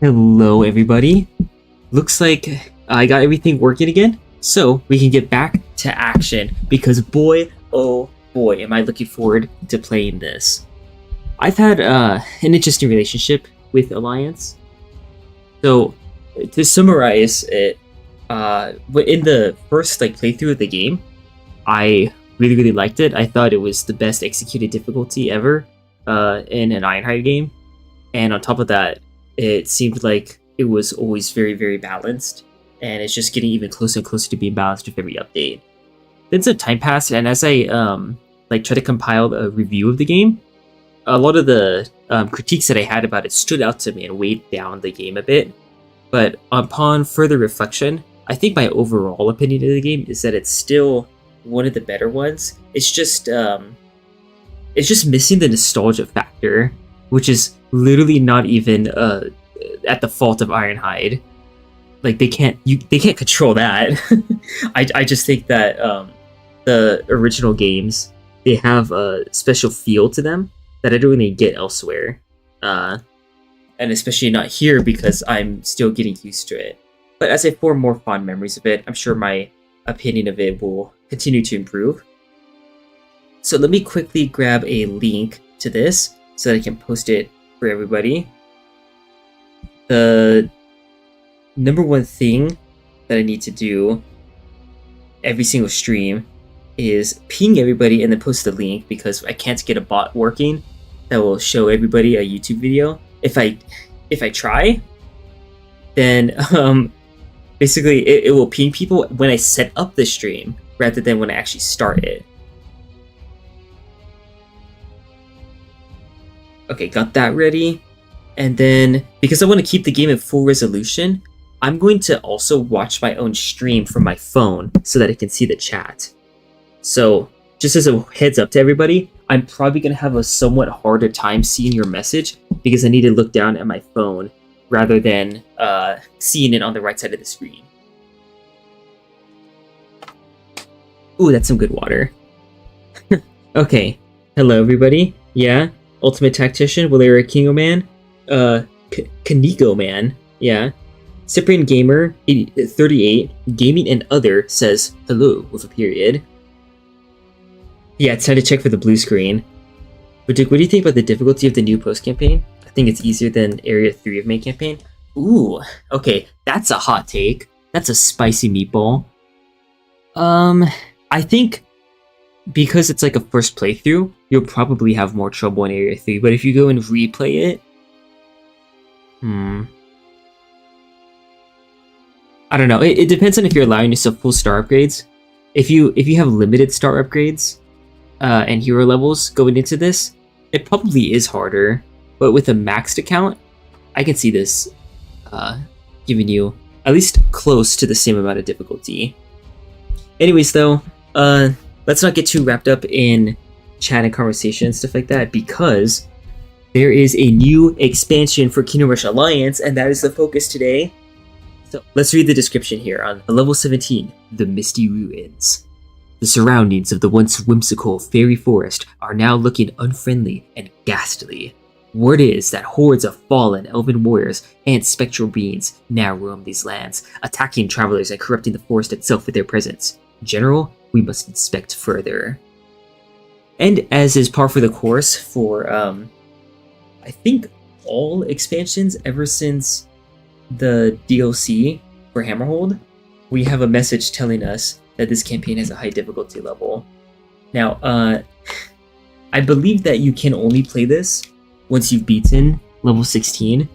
Hello, everybody. Looks like I got everything working again, so we can get back to action because boy, oh boy, am I looking forward to playing this. I've had an interesting relationship with Alliance. So, to summarize it, in the first playthrough of the game, I really liked it. I thought it was the best executed difficulty ever in an Ironhide game, and on top of that, it seemed like it was always very balanced, and it's just getting even closer and closer to being balanced with every update. Then some time passed, and as I try to compile a review of the game, a lot of the critiques that I had about it stood out to me and weighed down the game a bit. But upon further reflection, I think my overall opinion of the game is that it's still one of the better ones. It's just missing the nostalgia factor, which is literally not even at the fault of Ironhide. Like they can't control that. I just think that the original games, they have a special feel to them that I don't really get elsewhere, and especially not here because I'm still getting used to it. But as I form more fond memories of it, I'm sure my opinion of it will continue to improve. So let me quickly grab a link to this so that I can post it for everybody. The number one thing that I need to do every single stream is ping everybody and then post the link, because I can't get a bot working that will show everybody a YouTube video. If I try, then basically it will ping people when I set up the stream rather than when I actually start it. Okay, got that ready. And then, because I want to keep the game in full resolution, I'm going to also watch my own stream from my phone so that I can see the chat. So, just as a heads up to everybody, I'm probably going to have a somewhat harder time seeing your message because I need to look down at my phone rather than seeing it on the right side of the screen. Ooh, that's some good water. Okay, hello everybody. Yeah, Ultimate Tactician, Valeria Kingo Man, Kaneko Man, yeah. Cyprian Gamer 38, Gaming and Other says hello with a period. Yeah, it's time to check for the blue screen. But Dick, what do you think about the difficulty of the new post campaign? I think it's easier than Area 3 of main campaign. Ooh, okay, that's a hot take. That's a spicy meatball. I think because it's like a first playthrough, you'll probably have more trouble in Area 3, but if you go and replay it, I don't know. It depends on if you're allowing yourself full star upgrades. If you have limited star upgrades and hero levels going into this, it probably is harder. But with a maxed account, I can see this giving you at least close to the same amount of difficulty. Anyways, though, let's not get too wrapped up in chat and conversation and stuff like that, because there is a new expansion for Kingdom Rush Alliance, and that is the focus today. So let's read the description here on level 17, The Misty Ruins. The surroundings of the once whimsical fairy forest are now looking unfriendly and ghastly. Word is that hordes of fallen elven warriors and spectral beings now roam these lands, attacking travelers and corrupting the forest itself with their presence. In general, we must inspect further. And as is par for the course for, I think all expansions ever since the DLC for Hammerhold, we have a message telling us that this campaign has a high difficulty level. Now, I believe that you can only play this once you've beaten level 16.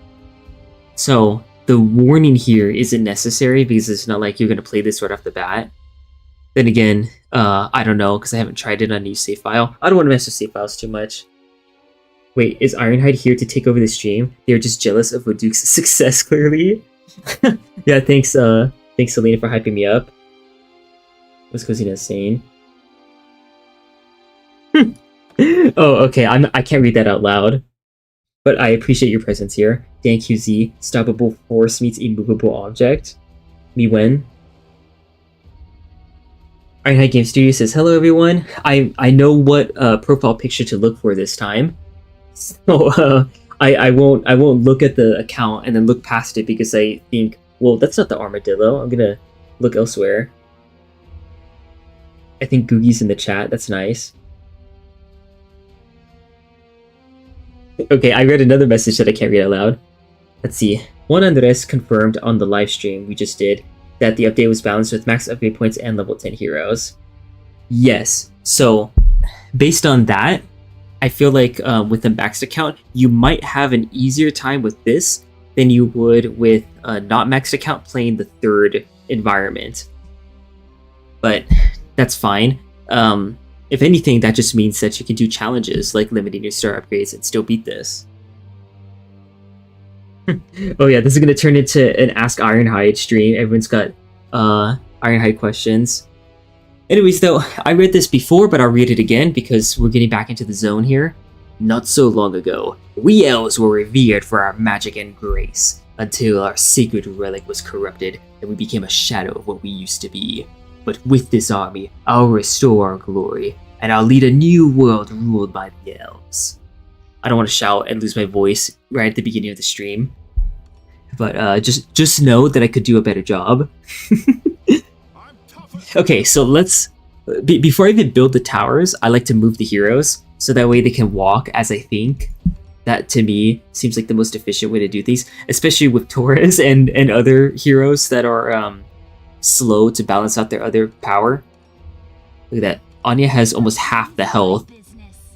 So the warning here isn't necessary because it's not like you're going to play this right off the bat. Then again, I don't know, because I haven't tried it on a new save file. I don't want to mess with save files too much. Wait, is Ironhide here to take over the stream? They're just jealous of Waduke's success, clearly. Yeah, thanks Selena for hyping me up. What's Cosina saying? Oh, okay, I can't read that out loud. But I appreciate your presence here. Dan QZ, stoppable force meets immovable object. Me when? Ironhide Game Studio says, hello everyone. I know what profile picture to look for this time. So I won't look at the account and then look past it because I think, well, that's not the armadillo. I'm gonna look elsewhere. I think Googie's in the chat. That's nice. Okay, I read another message that I can't read out loud. Let's see. Juan Andres confirmed on the live stream we just did that the update was balanced with max upgrade points and level 10 heroes. Yes. So, based on that, I feel like with a maxed account, you might have an easier time with this than you would with a not maxed account playing the third environment. But that's fine. If anything, that just means that you can do challenges like limiting your star upgrades and still beat this. Oh yeah, this is gonna turn into an Ask Ironhide stream. Everyone's got Ironhide questions. Anyways, though, I read this before, but I'll read it again because we're getting back into the zone here. Not so long ago, we elves were revered for our magic and grace, until our sacred relic was corrupted and we became a shadow of what we used to be. But with this army, I'll restore our glory, and I'll lead a new world ruled by the elves. I don't want to shout and lose my voice right at the beginning of the stream, but just know that I could do a better job. Okay, so let's... Before I even build the towers, I like to move the heroes, so that way they can walk as I think. That, to me, seems like the most efficient way to do these, especially with Torres and other heroes that are slow to balance out their other power. Look at that. Anya has almost half the health.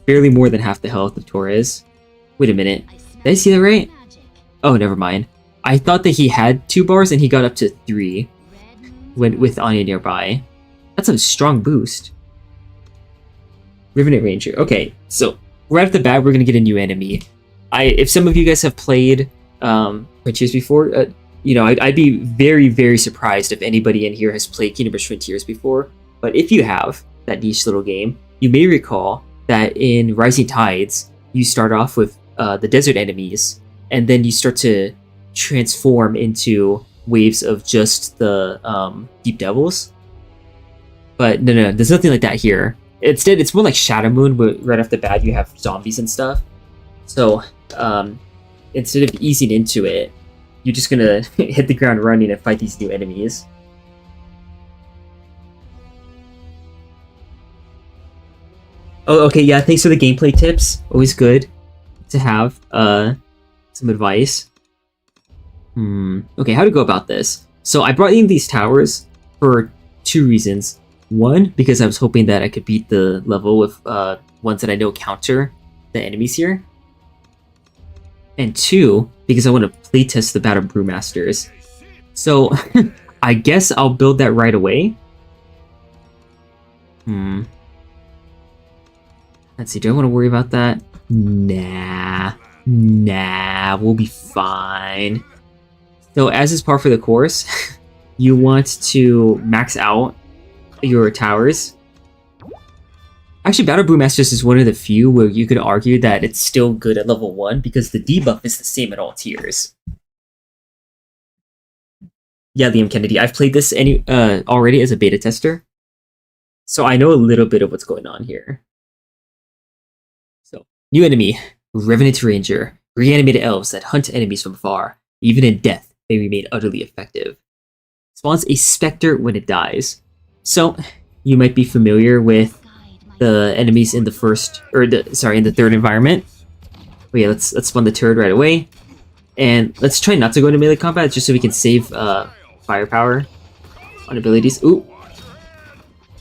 Barely more than half the health of Torres. Wait a minute. Did I see that right? Oh, never mind. I thought that he had 2 bars and he got up to 3 with Anya nearby. That's a strong boost. Rivenet Ranger. Okay, so right off the bat, we're gonna get a new enemy. If some of you guys have played Frontiers before, you know, I'd be very, very surprised if anybody in here has played Kingdom Rush Frontiers before. But if you have that niche little game, you may recall that in Rising Tides, you start off with the desert enemies, and then you start to transform into waves of just the Deep Devils. But no, there's nothing like that here. Instead, it's more like Shadow Moon, where right off the bat you have zombies and stuff. So instead of easing into it, you're just gonna hit the ground running and fight these new enemies. Oh, okay, yeah, thanks for the gameplay tips. Always good to have some advice. Okay, how to go about this? So I brought in these towers for 2 reasons. One, because I was hoping that I could beat the level with ones that I know counter the enemies here. And 2, because I want to playtest the Battle Brewmasters. So, I guess I'll build that right away. Let's see, do I want to worry about that? Nah, we'll be fine. So, as is par for the course, you want to max out your towers. Actually, Battle Brewmasters is one of the few where you could argue that it's still good at level 1 because the debuff is the same at all tiers. Yeah, Liam Kennedy, I've played this already as a beta tester, so I know a little bit of what's going on here. So, new enemy, Revenant Ranger, reanimated elves that hunt enemies from afar. Even in death, they remain utterly effective. Spawns a specter when it dies. So, you might be familiar with the enemies in the in the third environment. But yeah, let's spawn the turret right away. And let's try not to go into melee combat just so we can save firepower on abilities. Ooh.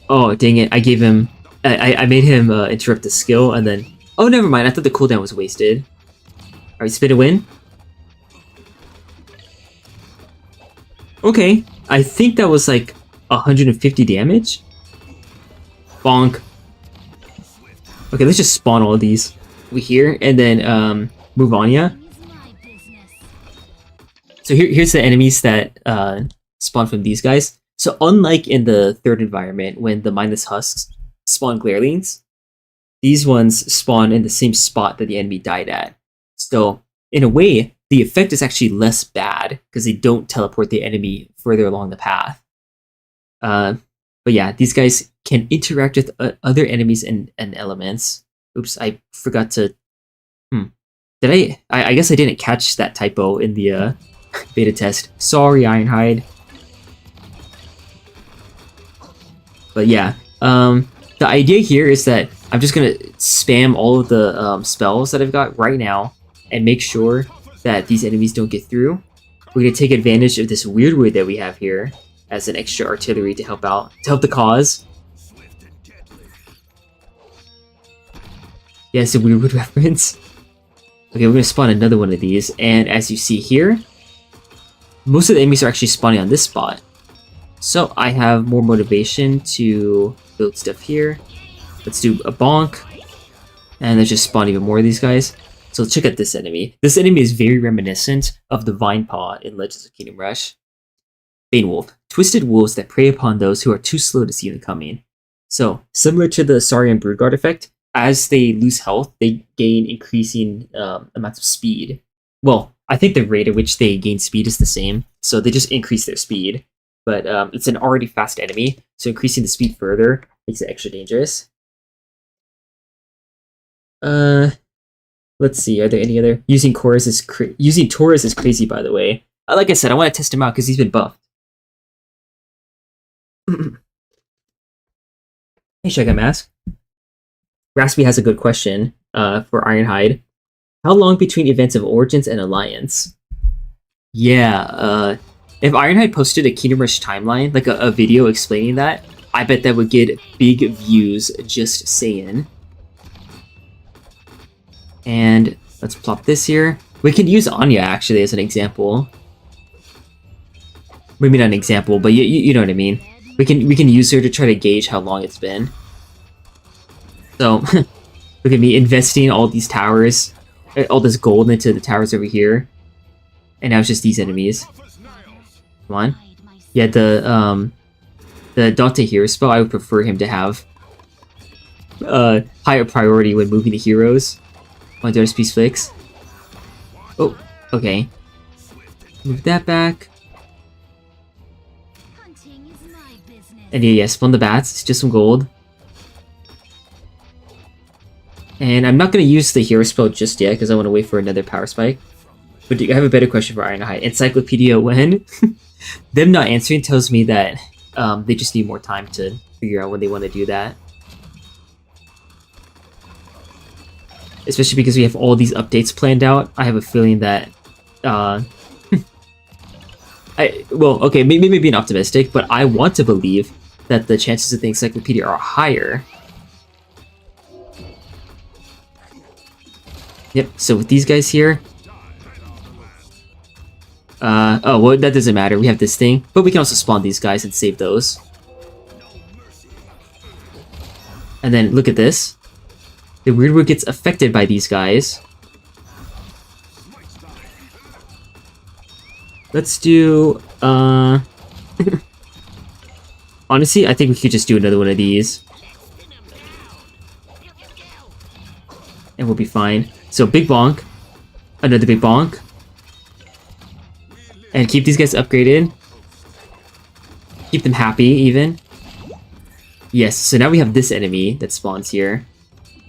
Oh, dang it. I gave him... I made him interrupt the skill and then... Oh, never mind. I thought the cooldown was wasted. Alright, spin a win. Okay. I think that was like 150 damage. Bonk. Okay, let's just spawn all of these over here and then move on, yeah? So here's the enemies that spawn from these guys. So unlike in the third environment, when the mindless husks spawn Glare-Leans, these ones spawn in the same spot that the enemy died at. So in a way, the effect is actually less bad because they don't teleport the enemy further along the path. But yeah, these guys can interact with other enemies and elements. Oops, I forgot to... Did I guess I didn't catch that typo in the beta test. Sorry, Ironhide. But yeah, the idea here is that I'm just gonna spam all of the spells that I've got right now and make sure that these enemies don't get through. We're gonna take advantage of this weird wood that we have here as an extra artillery to help out, to help the cause. Yeah, it's a weird wood reference. Okay, we're gonna spawn another one of these, and as you see here, most of the enemies are actually spawning on this spot. So I have more motivation to build stuff here. Let's do a bonk. And let's just spawn even more of these guys. So check out this enemy. This enemy is very reminiscent of the Vine Paw in Legends of Kingdom Rush. Bane Wolf. Twisted wolves that prey upon those who are too slow to see them coming. So, similar to the Saurian Broodguard effect, as they lose health, they gain increasing amounts of speed. Well, I think the rate at which they gain speed is the same. So they just increase their speed. But it's an already fast enemy, so increasing the speed further makes it extra dangerous. Let's see, are there any other... Using Taurus is crazy, by the way. Like I said, I want to test him out because he's been buffed. Hey, Shaggy Mask. Raspy has a good question for Ironhide. How long between events of Origins and Alliance? Yeah, if Ironhide posted a Kingdom Rush timeline, like a video explaining that, I bet that would get big views, just saying. And let's plop this here. We can use Anya, actually, as an example. Maybe not an example, but you know what I mean. We can use her to try to gauge how long it's been. So, look at me investing all these towers, all this gold into the towers over here. And now it's just these enemies. Come on. Yeah, the Dante hero spell, I would prefer him to have higher priority when moving the heroes. Want to do Peace Flicks? Oh, okay. Move that back. And yeah, spawn the bats. It's just some gold. And I'm not going to use the hero spell just yet because I want to wait for another power spike. But I have a better question for Ironhide. Encyclopedia when? Them not answering tells me that they just need more time to figure out when they want to do that. Especially because we have all these updates planned out. I have a feeling that... well, okay, maybe being optimistic, but I want to believe that the chances of the Encyclopedia are higher. Yep, so with these guys here... oh, well, that doesn't matter. We have this thing. But we can also spawn these guys and save those. And then, look at this. The weird wood gets affected by these guys. Let's do, honestly, I think we could just do another one of these. And we'll be fine. So, big bonk. Another big bonk. And keep these guys upgraded. Keep them happy, even. Yes, so now we have this enemy that spawns here.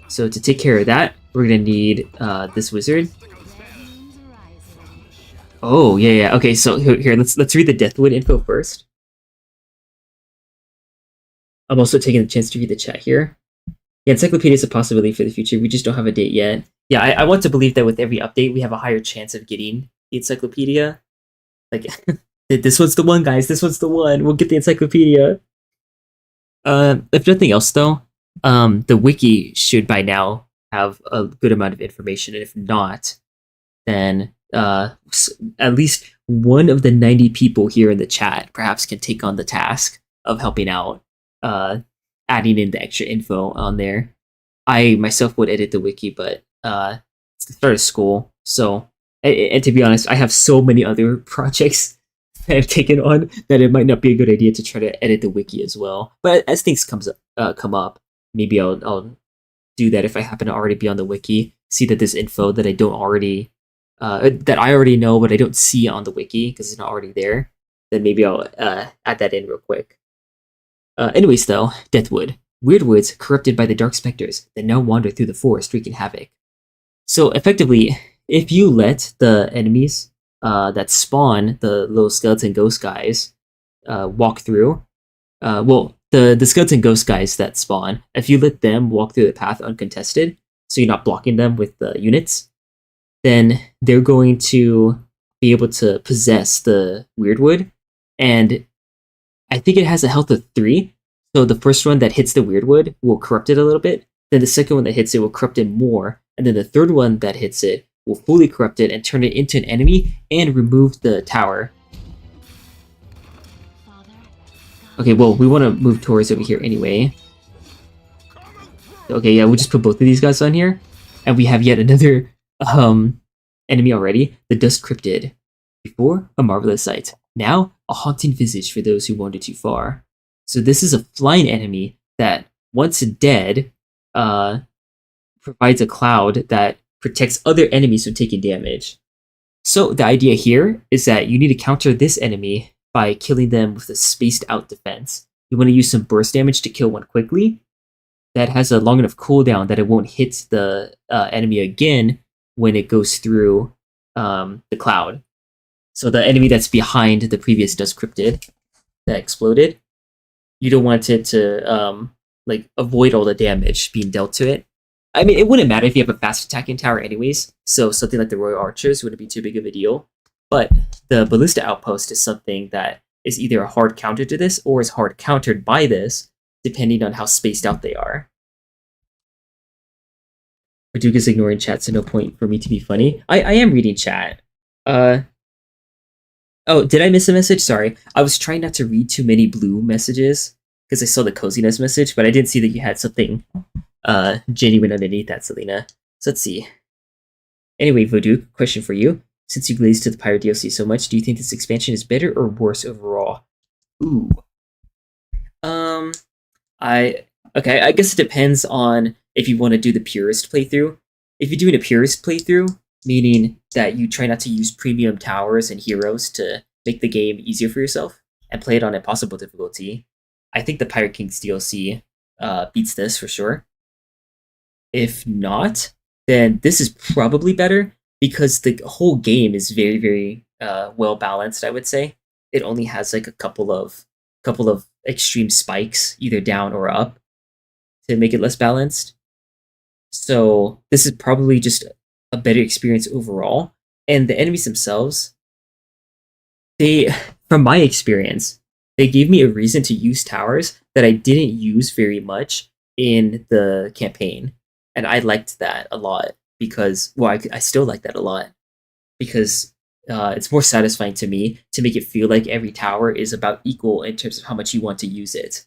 So to take care of that, we're gonna need this wizard. Oh, yeah. Okay, so here, let's read the Deathwood info first. I'm also taking the chance to read the chat here. Yeah, Encyclopedia is a possibility for the future. We just don't have a date yet. Yeah, I want to believe that with every update, we have a higher chance of getting the Encyclopedia. Like, this one's the one, guys. This one's the one. We'll get the Encyclopedia. If nothing else, though, the wiki should by now have a good amount of information. And if not, then at least one of the 90 people here in the chat perhaps can take on the task of helping out, adding in the extra info on there. I myself would edit the wiki, but it's the start of school, so... And to be honest, I have so many other projects that I've taken on that it might not be a good idea to try to edit the wiki as well. But as things come up, maybe I'll do that if I happen to already be on the wiki. See that there's info that I don't already that I already know, but I don't see on the wiki because it's not already there. Then maybe I'll add that in real quick. Anyways, though, Deathwood, weird woods corrupted by the dark specters that now wander through the forest, wreaking havoc. So effectively, if you let the enemies that spawn the little skeleton ghost guys walk through, well, the skeleton ghost guys that spawn, if you let them walk through the path uncontested, so you're not blocking them with the units, then they're going to be able to possess the Weirdwood, and I think it has a health of 3. So the first one that hits the Weirdwood will corrupt it a little bit. Then the second one that hits it will corrupt it more, and then the third one that hits it will fully corrupt it and turn it into an enemy and remove the tower. Okay, well, we want to move towards over here anyway. Okay, yeah, we'll just put both of these guys on here, and we have yet another enemy already, the Dust Cryptid. Before, a marvelous sight. Now, a haunting visage for those who wandered too far. So this is a flying enemy that, once dead, provides a cloud that protects other enemies from taking damage. So the idea here is that you need to counter this enemy by killing them with a spaced out defense. You want to use some burst damage to kill one quickly that has a long enough cooldown that it won't hit the enemy again when it goes through the cloud. So the enemy that's behind the previous Dust Cryptid that exploded, you don't want it to like avoid all the damage being dealt to it. I mean, it wouldn't matter if you have a fast attacking tower anyways, so something like the Royal Archers wouldn't be too big of a deal. But the Ballista Outpost is something that is either a hard counter to this or is hard countered by this, depending on how spaced out they are. Paduka's ignoring chat, so no point for me to be funny. I am reading chat. Oh, did I miss a message? Sorry. I was trying not to read too many blue messages because I saw the coziness message, but I didn't see that you had something genuine underneath that, Selena. So let's see. Anyway, Voodoo, question for you. Since you glazed to the Pyro DLC so much, do you think this expansion is better or worse overall? Ooh. I guess it depends on if you want to do the purist playthrough. If you're doing a purist playthrough, meaning that you try not to use premium towers and heroes to make the game easier for yourself and play it on impossible difficulty, I think the Pirate Kings DLC beats this for sure. If not, then this is probably better because the whole game is very, very well balanced, I would say. It only has like a couple of extreme spikes, either down or up, to make it less balanced. So this is probably just a better experience overall. And the enemies themselves, from my experience, they gave me a reason to use towers that I didn't use very much in the campaign. And I liked that a lot because, well, I still like that a lot because it's more satisfying to me to make it feel like every tower is about equal in terms of how much you want to use it.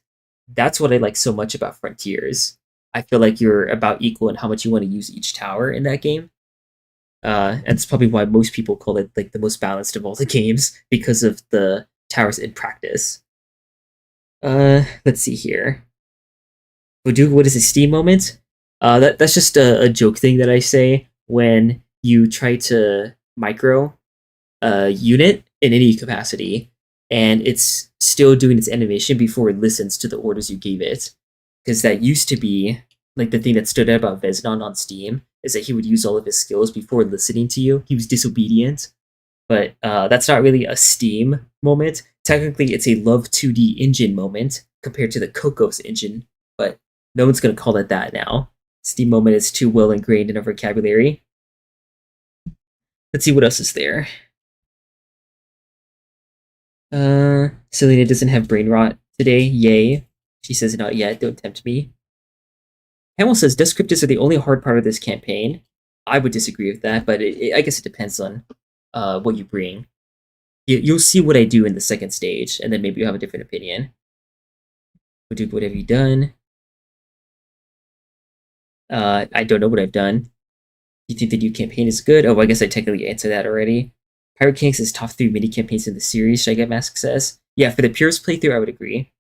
That's what I like so much about Frontiers. I feel like you're about equal in how much you want to use each tower in that game. And it's probably why most people call it like the most balanced of all the games because of the towers in practice. Let's see here. Voodoo, what is a Steam moment? That's just a joke thing that I say when you try to micro a unit in any capacity, and it's still doing its animation before it listens to the orders you gave it. Because that used to be like the thing that stood out about Veznon on Steam, is that he would use all of his skills before listening to you. He was disobedient. But that's not really a Steam moment. Technically, it's a Love 2D engine moment compared to the Cocos engine, but no one's going to call it that now. Steam moment is too well ingrained in our vocabulary. Let's see what else is there. Selena doesn't have brain rot today. Yay. She says not yet. Don't tempt me. Hamel says Dust Cryptids are the only hard part of this campaign. I would disagree with that, but I guess it depends on what you bring. You'll see what I do in the second stage, and then maybe you'll have a different opinion. What have you done? I don't know what I've done. Do you think the new campaign is good? Oh, I guess I technically answered that already. Pirate Kings is top 3 mini campaigns in the series, Shaggy Mask says. Yeah, for the purest playthrough, I would agree.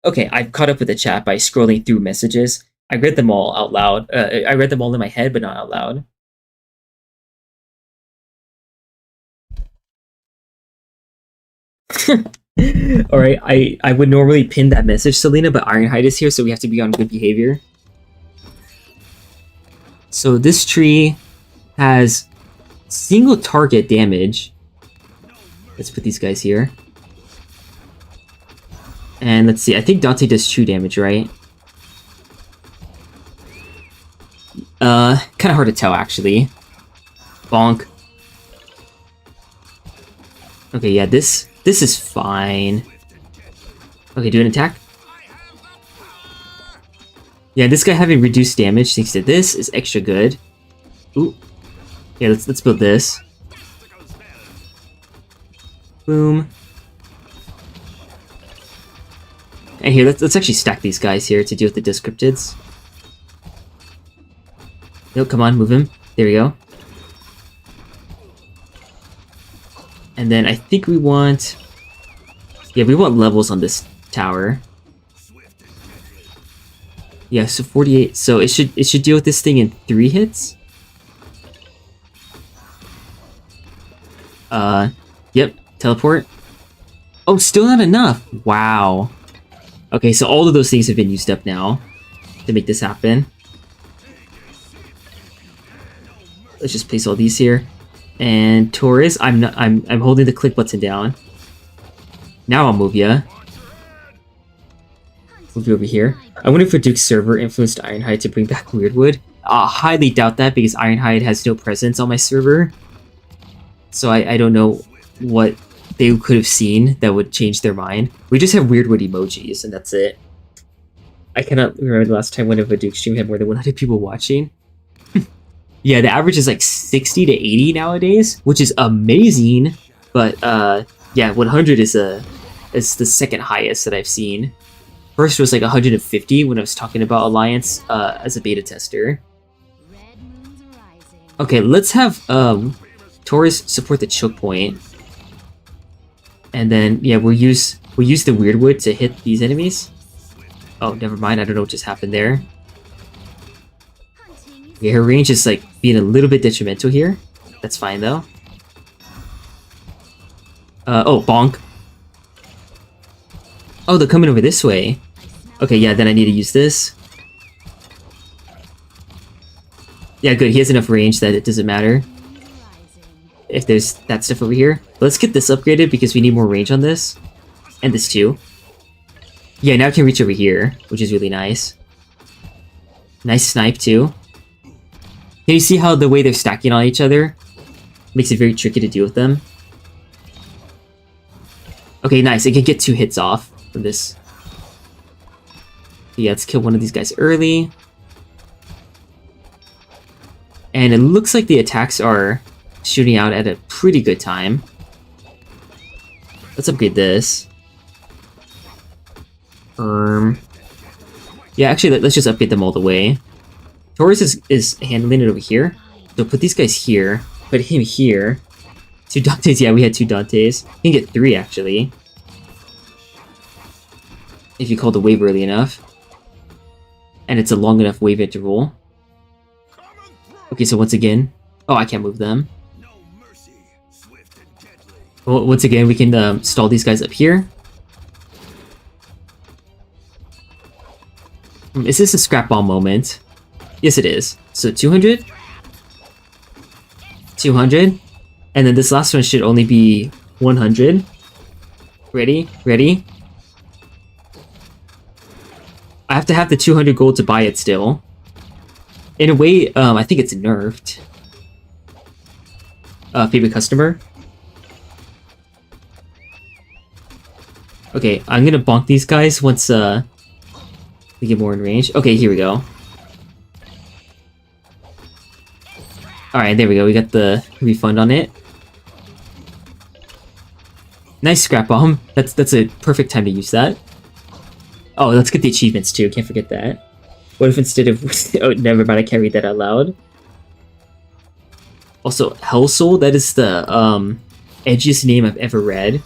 Okay, I've caught up with the chat by scrolling through messages. I read them all out loud. I read them all in my head, but not out loud. Alright, I would normally pin that message, Selena, but Ironhide is here, so we have to be on good behavior. So this tree has single target damage. Let's put these guys here. And let's see, I think Dante does true damage, right? Kind of hard to tell, actually. Bonk. Okay, yeah, this is fine. Okay, do an attack. Yeah, this guy having reduced damage thanks to this is extra good. Ooh. Yeah, let's build this. Boom. And here, let's actually stack these guys here to deal with the Descriptids. No, come on, move him. There we go. And then I think we want... Yeah, we want levels on this tower. Yeah, so 48. So it should deal with this thing in 3 hits. Yep, teleport. Oh, still not enough. Wow. Okay, so all of those things have been used up now to make this happen. Let's just place all these here. And Taurus, I'm holding the click button down. Now I'll move ya. Move you over here. I wonder if a Duke's server influenced Ironhide to bring back Weirdwood. Highly doubt that because Ironhide has no presence on my server. So I don't know what they could have seen that would change their mind. We just have Weirdwood emojis and that's it. I cannot remember the last time one of a Duke stream had more than 100 people watching. Yeah, the average is like 60 to 80 nowadays, which is amazing. But yeah, 100 is the second highest that I've seen. First was like 150 when I was talking about Alliance as a beta tester. Okay, let's have Taurus support the choke point. And then yeah, we'll use the Weirdwood to hit these enemies. Oh, never mind, I don't know what just happened there. Yeah, her range is like being a little bit detrimental here. That's fine though. Oh, bonk. Oh, they're coming over this way. Okay, yeah, then I need to use this. Yeah, good. He has enough range that it doesn't matter if there's that stuff over here. Let's get this upgraded because we need more range on this. And this too. Yeah, now I can reach over here, which is really nice. Nice snipe too. Can you see how the way they're stacking on each other makes it very tricky to deal with them? Okay, nice. I can get 2 hits off from this. Yeah, let's kill one of these guys early. And it looks like the attacks are shooting out at a pretty good time. Let's upgrade this. Yeah, actually, let's just upgrade them all the way. Taurus is handling it over here. So put these guys here. Put him here. 2 Dantes. Yeah, we had 2 Dantes. You can get 3, actually. If you call the wave early enough. And it's a long enough wave interval. Okay, so once again... Oh, I can't move them. Well, once again, we can stall these guys up here. Is this a scrap ball moment? Yes, it is. So 200, 200, and then this last one should only be 100. Ready? Ready? I have to have the 200 gold to buy it still. In a way, I think it's nerfed. Favorite customer. Okay, I'm gonna bonk these guys once we get more in range. Okay, here we go. Alright, there we go. We got the refund on it. Nice scrap bomb. That's a perfect time to use that. Oh, let's get the achievements too. Can't forget that. What if instead of... oh, never mind. I can't read that out loud. Also, Hell Soul. That is the edgiest name I've ever read.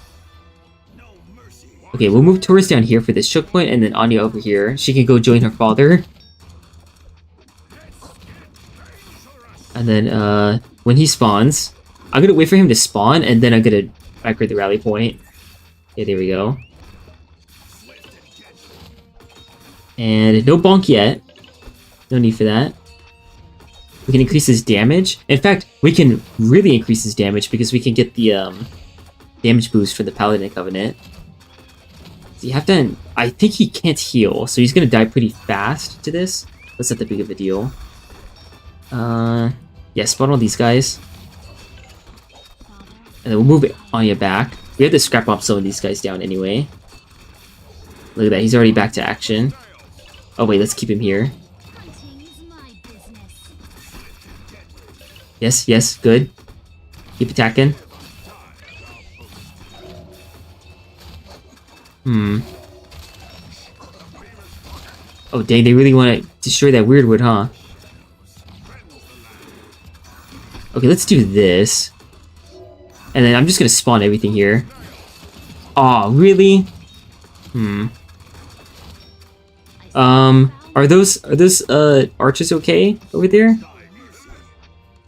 Okay, we'll move Taurus down here for this choke point, and then Anya over here. She can go join her father. And then, when he spawns, I'm gonna wait for him to spawn, and then I'm gonna activate the rally point. Yeah, there we go. And no bonk yet. No need for that. We can increase his damage. In fact, we can really increase his damage because we can get the damage boost for the Paladin Covenant. So you have to... I think he can't heal, so he's going to die pretty fast to this. That's not that big of a deal. Yeah, spawn all these guys. And then we'll move Anya back. We have to scrap bomb some of these guys down anyway. Look at that, he's already back to action. Oh wait, let's keep him here. Yes, yes, good. Keep attacking. Oh dang, they really want to destroy that Weirdwood, huh? Okay, let's do this. And then I'm just gonna spawn everything here. Aw, really? Are those archers okay over there?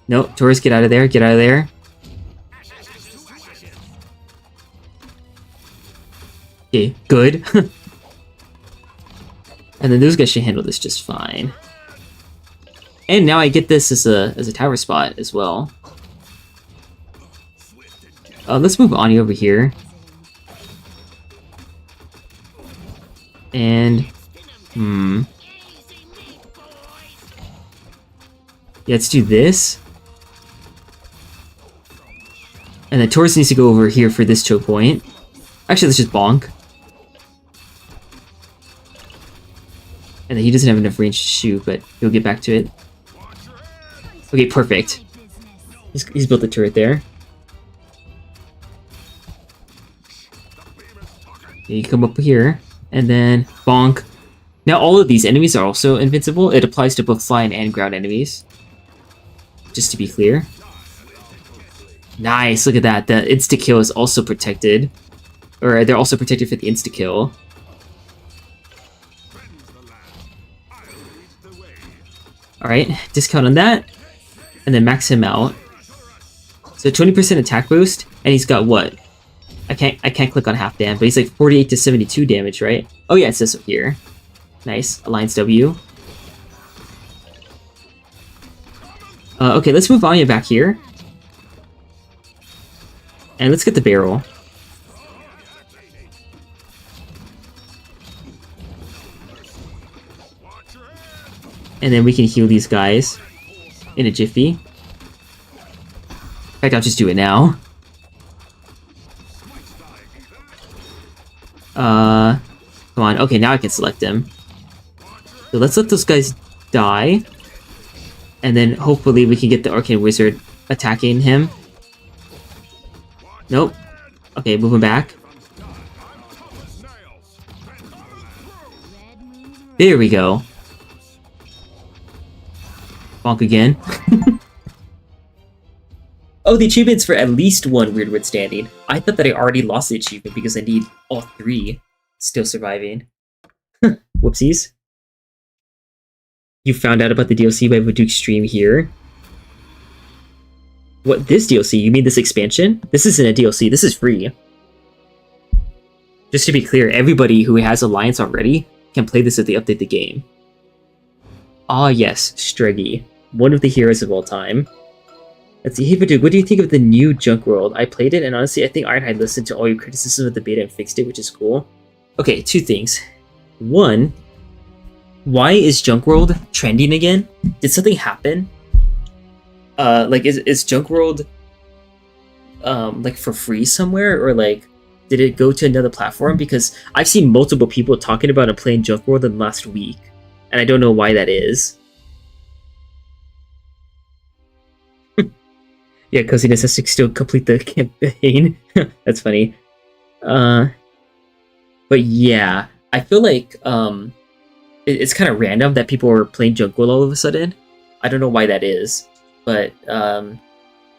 No, Taurus, get out of there, get out of there. Okay, good. And then those guys should handle this just fine. And now I get this as a tower spot as well. Let's move Ani over here. And yeah, let's do this. And then Taurus needs to go over here for this choke point. Actually, let's just bonk. And then he doesn't have enough range to shoot, but he'll get back to it. Okay, perfect. He's built the turret there. You come up here, and then bonk. Now all of these enemies are also invincible. It applies to both flying and ground enemies. Just to be clear. Nice, look at that. The insta-kill is also protected. Or they're also protected for the insta-kill. Alright, discount on that. And then max him out. So 20% attack boost, and he's got what? I can't click on half dam, but he's like 48 to 72 damage, right? Oh yeah, it says so here. Nice, Alliance W. Okay, let's move Anya back here. And let's get the barrel. And then we can heal these guys in a jiffy. In fact, I'll just do it now. Come on. Okay, now I can select him. So let's let those guys die. And then hopefully we can get the Arcane Wizard attacking him. Nope. Okay, move him back. There we go. Bonk again. Oh, the achievement's for at least one Weirdwood standing. I thought that I already lost the achievement because I need all three still surviving. Whoopsies. You found out about the DLC by Voodoo Extreme here. What, this DLC? You mean this expansion? This isn't a DLC, this is free. Just to be clear, everybody who has Alliance already can play this if they update the game. Ah yes, Streggy. One of the heroes of all time. Let's see, hey Voodoo, what do you think of the new Junk World? I played it, and honestly, I think Ironhide listened to all your criticism of the beta and fixed it, which is cool. Okay, two things. One, why is Junk World trending again? Did something happen? Like, is Junk World, like, for free somewhere? Or, like, did it go to another platform? Because I've seen multiple people talking about and playing Junk World in the last week. And I don't know why that is. Yeah, Coziness has to still complete the campaign. That's funny. But yeah, I feel like it's kind of random that people are playing Junk World all of a sudden. I don't know why that is, but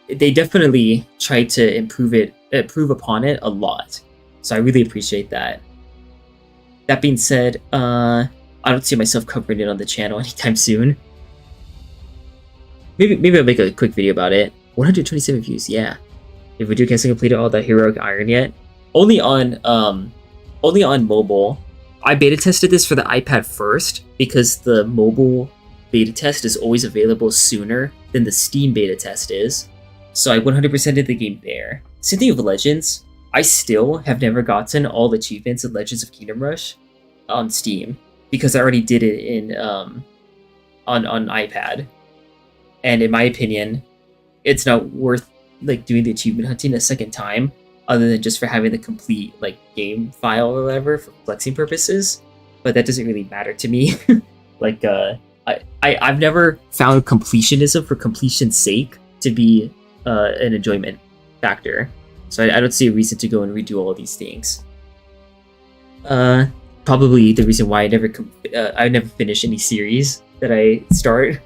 they definitely tried to improve upon it a lot. So I really appreciate that. That being said, I don't see myself covering it on the channel anytime soon. Maybe I'll make a quick video about it. 127 views, yeah. If Voodoo hasn't completed all the Heroic Iron yet, only on mobile. I beta tested this for the iPad first because the mobile beta test is always available sooner than the Steam beta test is. So I 100%ed the game there. Same thing with Legends. I still have never gotten all the achievements in Legends of Kingdom Rush on Steam because I already did it in on iPad. And in my opinion, it's not worth like doing the achievement hunting a second time, other than just for having the complete like game file or whatever for flexing purposes. But that doesn't really matter to me. Like I've never found completionism for completion's sake to be an enjoyment factor. So I don't see a reason to go and redo all of these things. Probably the reason why I never finish any series that I start.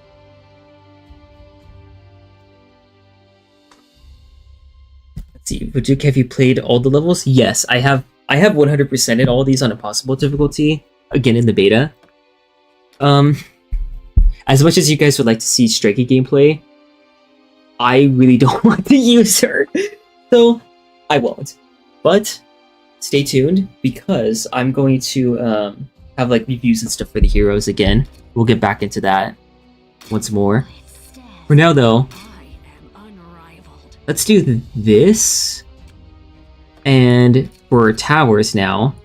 Let's see, Vajik, have you played all the levels? Yes, I have 100%ed all these on impossible difficulty, again in the beta. As much as you guys would like to see Strikey gameplay, I really don't want to use her, so I won't. But stay tuned, because I'm going to have like reviews and stuff for the heroes again. We'll get back into that once more. For now though, let's do this. And for towers now,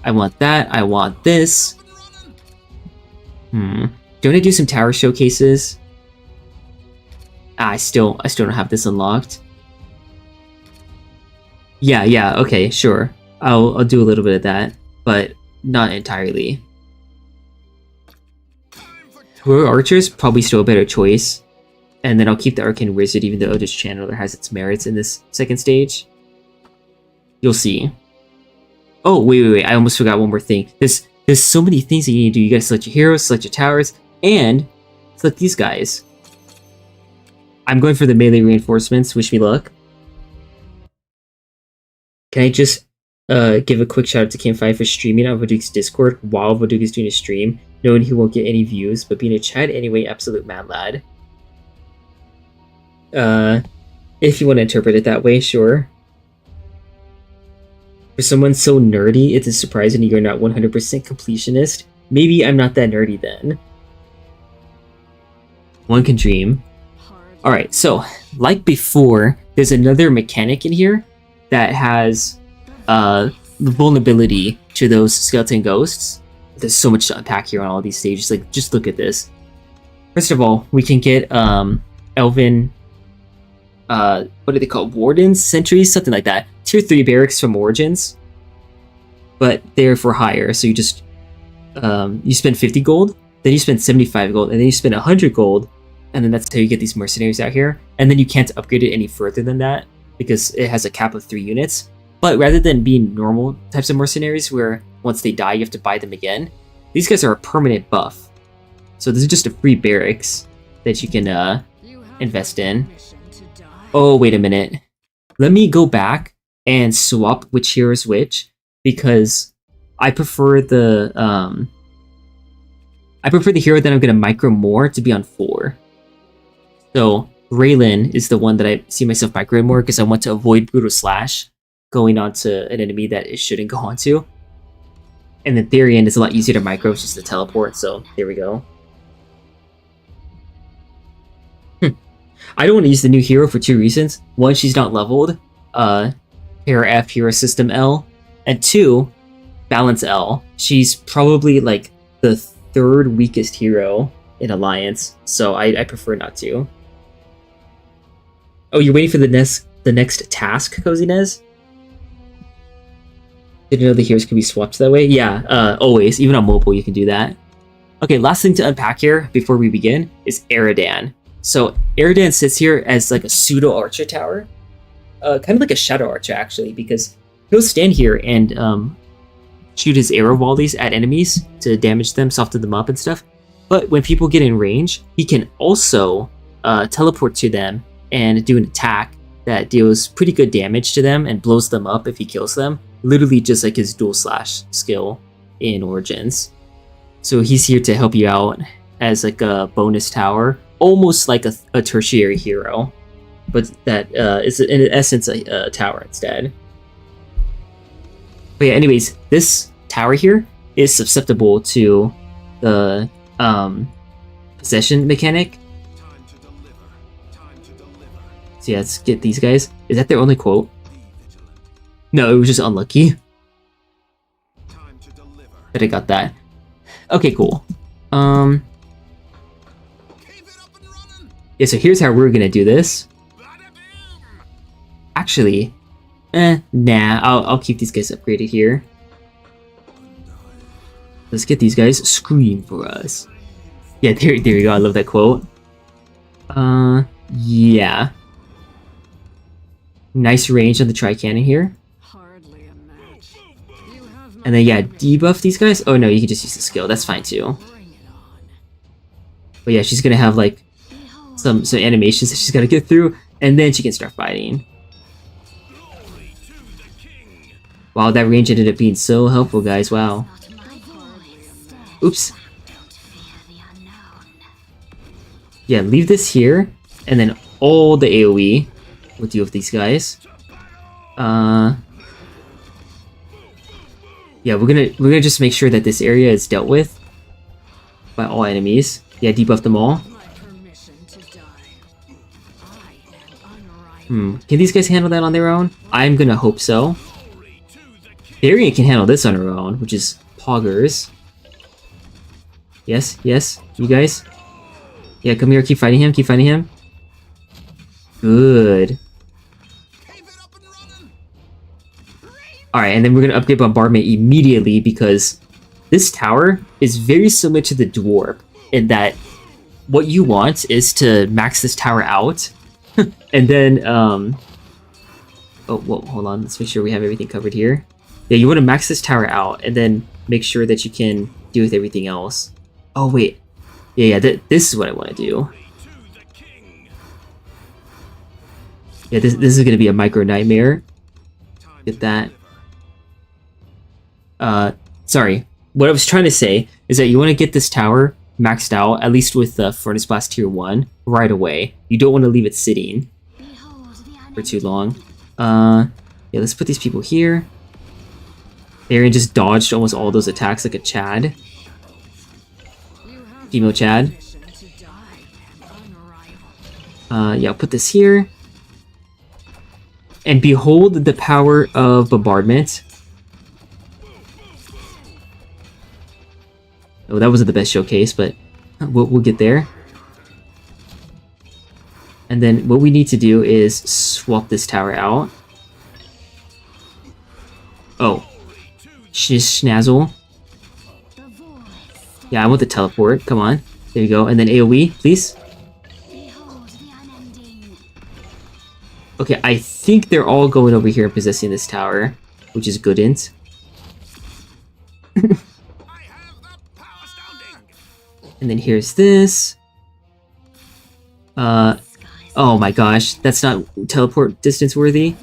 I want that, I want this. Don't I do some tower showcases? I still don't have this unlocked. Yeah, okay, sure. I'll do a little bit of that, but not entirely. Royal Archer's probably still a better choice. And then I'll keep the Arcane Wizard, even though Eldritch Channeler has its merits in this second stage. You'll see. Oh, wait, I almost forgot one more thing. There's so many things that you need to do. You guys select your heroes, select your towers, and select these guys. I'm going for the melee reinforcements. Wish me luck. Can I just give a quick shout out to Kim5 for streaming on Vaduk's Discord while Vaduk is doing a stream, knowing he won't get any views, but being a chat anyway, absolute mad lad. If you want to interpret it that way, sure. For someone so nerdy, it is surprising you're not 100% completionist. Maybe I'm not that nerdy then. One can dream. Alright, so, like before, there's another mechanic in here that has vulnerability to those skeleton ghosts. There's so much to unpack here on all these stages. Like, just look at this. First of all, we can get Elven... what are they called? Wardens? Sentries? Something like that. Tier 3 barracks from Origins. But they're for hire, so you just... you spend 50 gold, then you spend 75 gold, and then you spend 100 gold, and then that's how you get these mercenaries out here. And then you can't upgrade it any further than that, because it has a cap of 3 units. But rather than being normal types of mercenaries, where once they die you have to buy them again, these guys are a permanent buff. So this is just a free barracks that you can invest in. Oh, wait a minute. Let me go back and swap which hero is which, because I prefer the hero that I'm gonna micro more to be on 4. So Raylan is the one that I see myself microing more, because I want to avoid Brutal Slash going onto an enemy that it shouldn't go onto. And then Therian is a lot easier to micro, it's just a teleport, so there we go. I don't want to use the new hero for 2 reasons. 1, she's not leveled. Hero F, Hero System L. And 2, Balance L. She's probably like the 3rd weakest hero in Alliance, so I prefer not to. Oh, you're waiting for the next task, Cozinez? Did you know the heroes can be swapped that way? Yeah, always. Even on mobile, you can do that. Okay, last thing to unpack here before we begin is Eridan. So Eridan sits here as like a pseudo archer tower, kind of like a shadow archer actually, because he'll stand here and shoot his arrow volleys at enemies to damage them, soften them up and stuff. But when people get in range, he can also teleport to them and do an attack that deals pretty good damage to them and blows them up if he kills them. Literally just like his dual slash skill in Origins. So he's here to help you out as like a bonus tower. Almost like a tertiary hero, but that is in essence a tower instead. But yeah, anyways, this tower here is susceptible to the possession mechanic. So yeah, let's get these guys. Is that their only quote? No, it was just unlucky that I got that. Okay, cool. Yeah, so here's how we're gonna do this. Actually, nah, I'll keep these guys upgraded here. Let's get these guys scream for us. Yeah, there we go. I love that quote. Yeah. Nice range on the tri-cannon here. And then yeah, debuff these guys. Oh no, you can just use the skill. That's fine too. But yeah, she's gonna have like some animations that she's gotta get through, and then she can start fighting. Wow, that range ended up being so helpful, guys. Wow. Oops. Yeah, leave this here, and then all the AoE will deal with these guys. Yeah, we're gonna just make sure that this area is dealt with by all enemies. Yeah, debuff them all. Can these guys handle that on their own? I'm gonna hope so. Varian can handle this on her own, which is poggers. Yes, yes, you guys. Yeah, come here, keep fighting him, keep fighting him. Good. Alright, and then we're gonna upgrade Bombardment immediately because this tower is very similar to the Dwarf in that what you want is to max this tower out and then, oh, whoa, hold on, let's make sure we have everything covered here. Yeah, you want to max this tower out and then make sure that you can deal with everything else. Oh, wait. Yeah, this is what I want to do. Yeah, this is going to be a micro nightmare. Get that. Sorry. What I was trying to say is that you want to get this tower maxed out, at least with the Furnace Blast Tier 1, right away. You don't want to leave it sitting for too long. Yeah, let's put these people here. Arian just dodged almost all those attacks like a Chad. Female Chad. Yeah, I'll put this here. And behold the power of Bombardment. Oh, that wasn't the best showcase, but we'll get there. And then what we need to do is swap this tower out. Oh. Schnazzle. Yeah, I want the teleport. Come on. There you go. And then AoE, please. Okay, I think they're all going over here and possessing this tower, which is goodn't. And then here's this. Oh my gosh, that's not teleport distance worthy.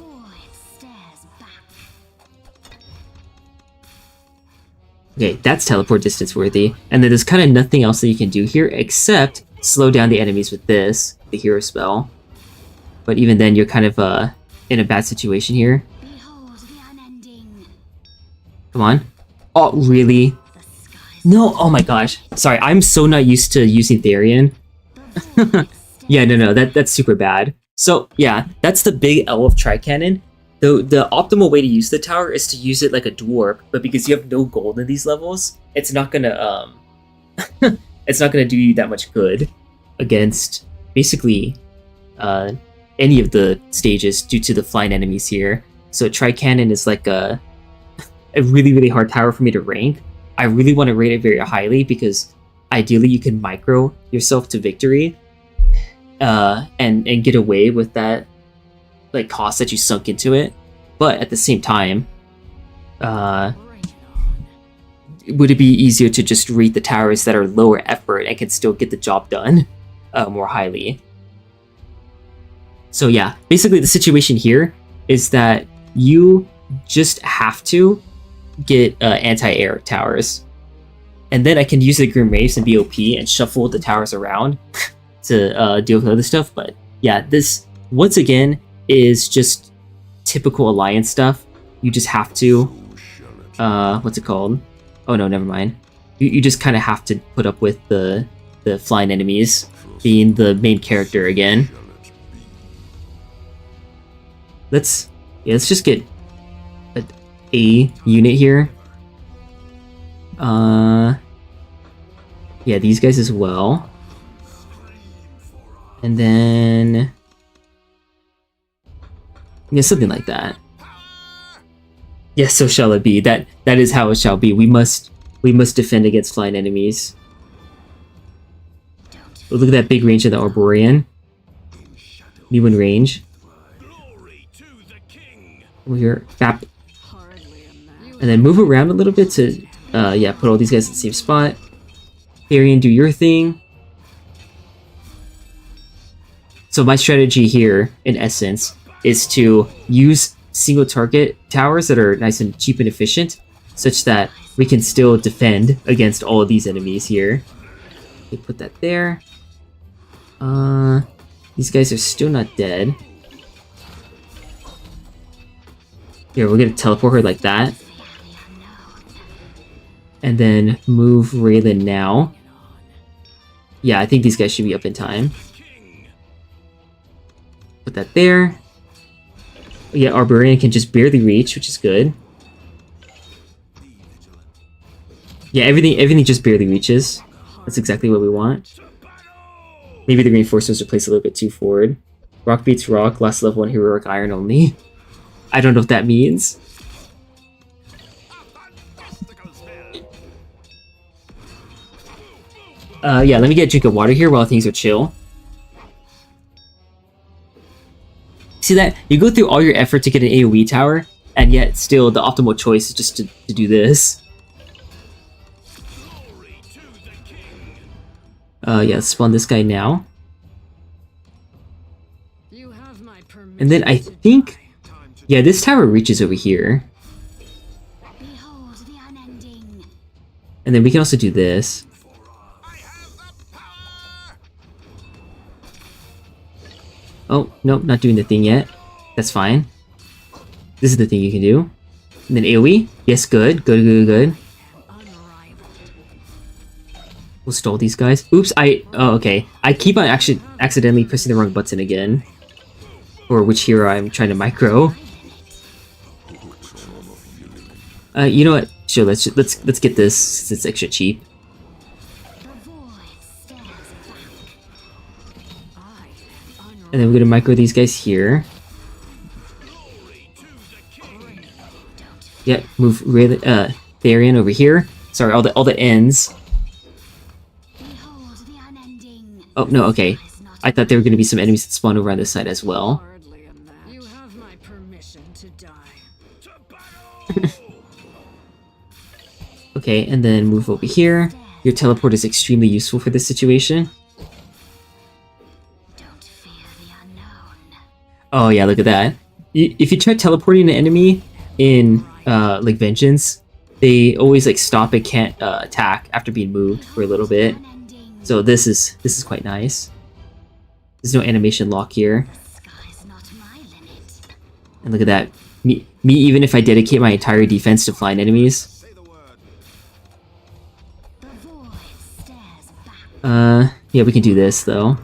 Okay, that's teleport distance worthy. And then there's kind of nothing else that you can do here except slow down the enemies with this, the hero spell. But even then, you're kind of in a bad situation here. Come on. Oh, really? No, oh my gosh. Sorry, I'm so not used to using Therian. Yeah, no, that's super bad. So, yeah, that's the big L of Tri-Cannon. The optimal way to use the tower is to use it like a dwarf, but because you have no gold in these levels, it's not gonna it's not gonna do you that much good against basically any of the stages due to the flying enemies here. So Tri-Cannon is like a really hard tower for me to rank. I really want to rate it very highly because ideally you can micro yourself to victory and get away with that like cost that you sunk into it, but at the same time, would it be easier to just rate the towers that are lower effort and can still get the job done more highly? So yeah, basically the situation here is that you just have to get anti-air towers, and then I can use the Grim Wraiths and BOP and shuffle the towers around to deal with other stuff. But yeah, this once again is just typical Alliance stuff. You just have to, what's it called? Oh no, never mind. You just kind of have to put up with the the flying enemies being the main character again. Let's just get a unit here. Yeah, these guys as well. And then yeah, something like that. Yes, so shall it be. That is how it shall be. We must defend against flying enemies. Oh, look at that big range of the Arborean. New in range. Over here, bap. And then move around a little bit to, yeah, put all these guys in the same spot. Therian, do your thing. So my strategy here, in essence, is to use single target towers that are nice and cheap and efficient, such that we can still defend against all of these enemies here. Okay, put that there. These guys are still not dead. Here, we're gonna teleport her like that. And then move Raylan now. Yeah, I think these guys should be up in time. Put that there. Yeah, Arborean can just barely reach, which is good. Yeah, everything just barely reaches. That's exactly what we want. Maybe the reinforcements are placed a little bit too forward. Rock beats rock, last level 1 heroic iron only. I don't know what that means. Yeah, let me get a drink of water here while things are chill. See that? You go through all your effort to get an AoE tower, and yet still the optimal choice is just to do this. Yeah, spawn this guy now. And then I think... yeah, this tower reaches over here. And then we can also do this. Oh, nope, not doing the thing yet. That's fine. This is the thing you can do. And then AoE. Yes, good. Good. We'll stall these guys. Oops, oh, okay. I keep on actually accidentally pressing the wrong button again. Or which hero I'm trying to micro. You know what? Sure, let's get this since it's extra cheap. And then we're gonna micro these guys here. Yeah, move Therian over here. Sorry, all the ends. Oh no, okay. I thought there were gonna be some enemies that spawn over on this side as well. Okay, and then move over here. Your teleport is extremely useful for this situation. Oh yeah, look at that. If you try teleporting an enemy in like Vengeance, they always like stop and can't attack after being moved for a little bit. So this is quite nice. There's no animation lock here. And look at that. Me even if I dedicate my entire defense to flying enemies. Yeah, we can do this though.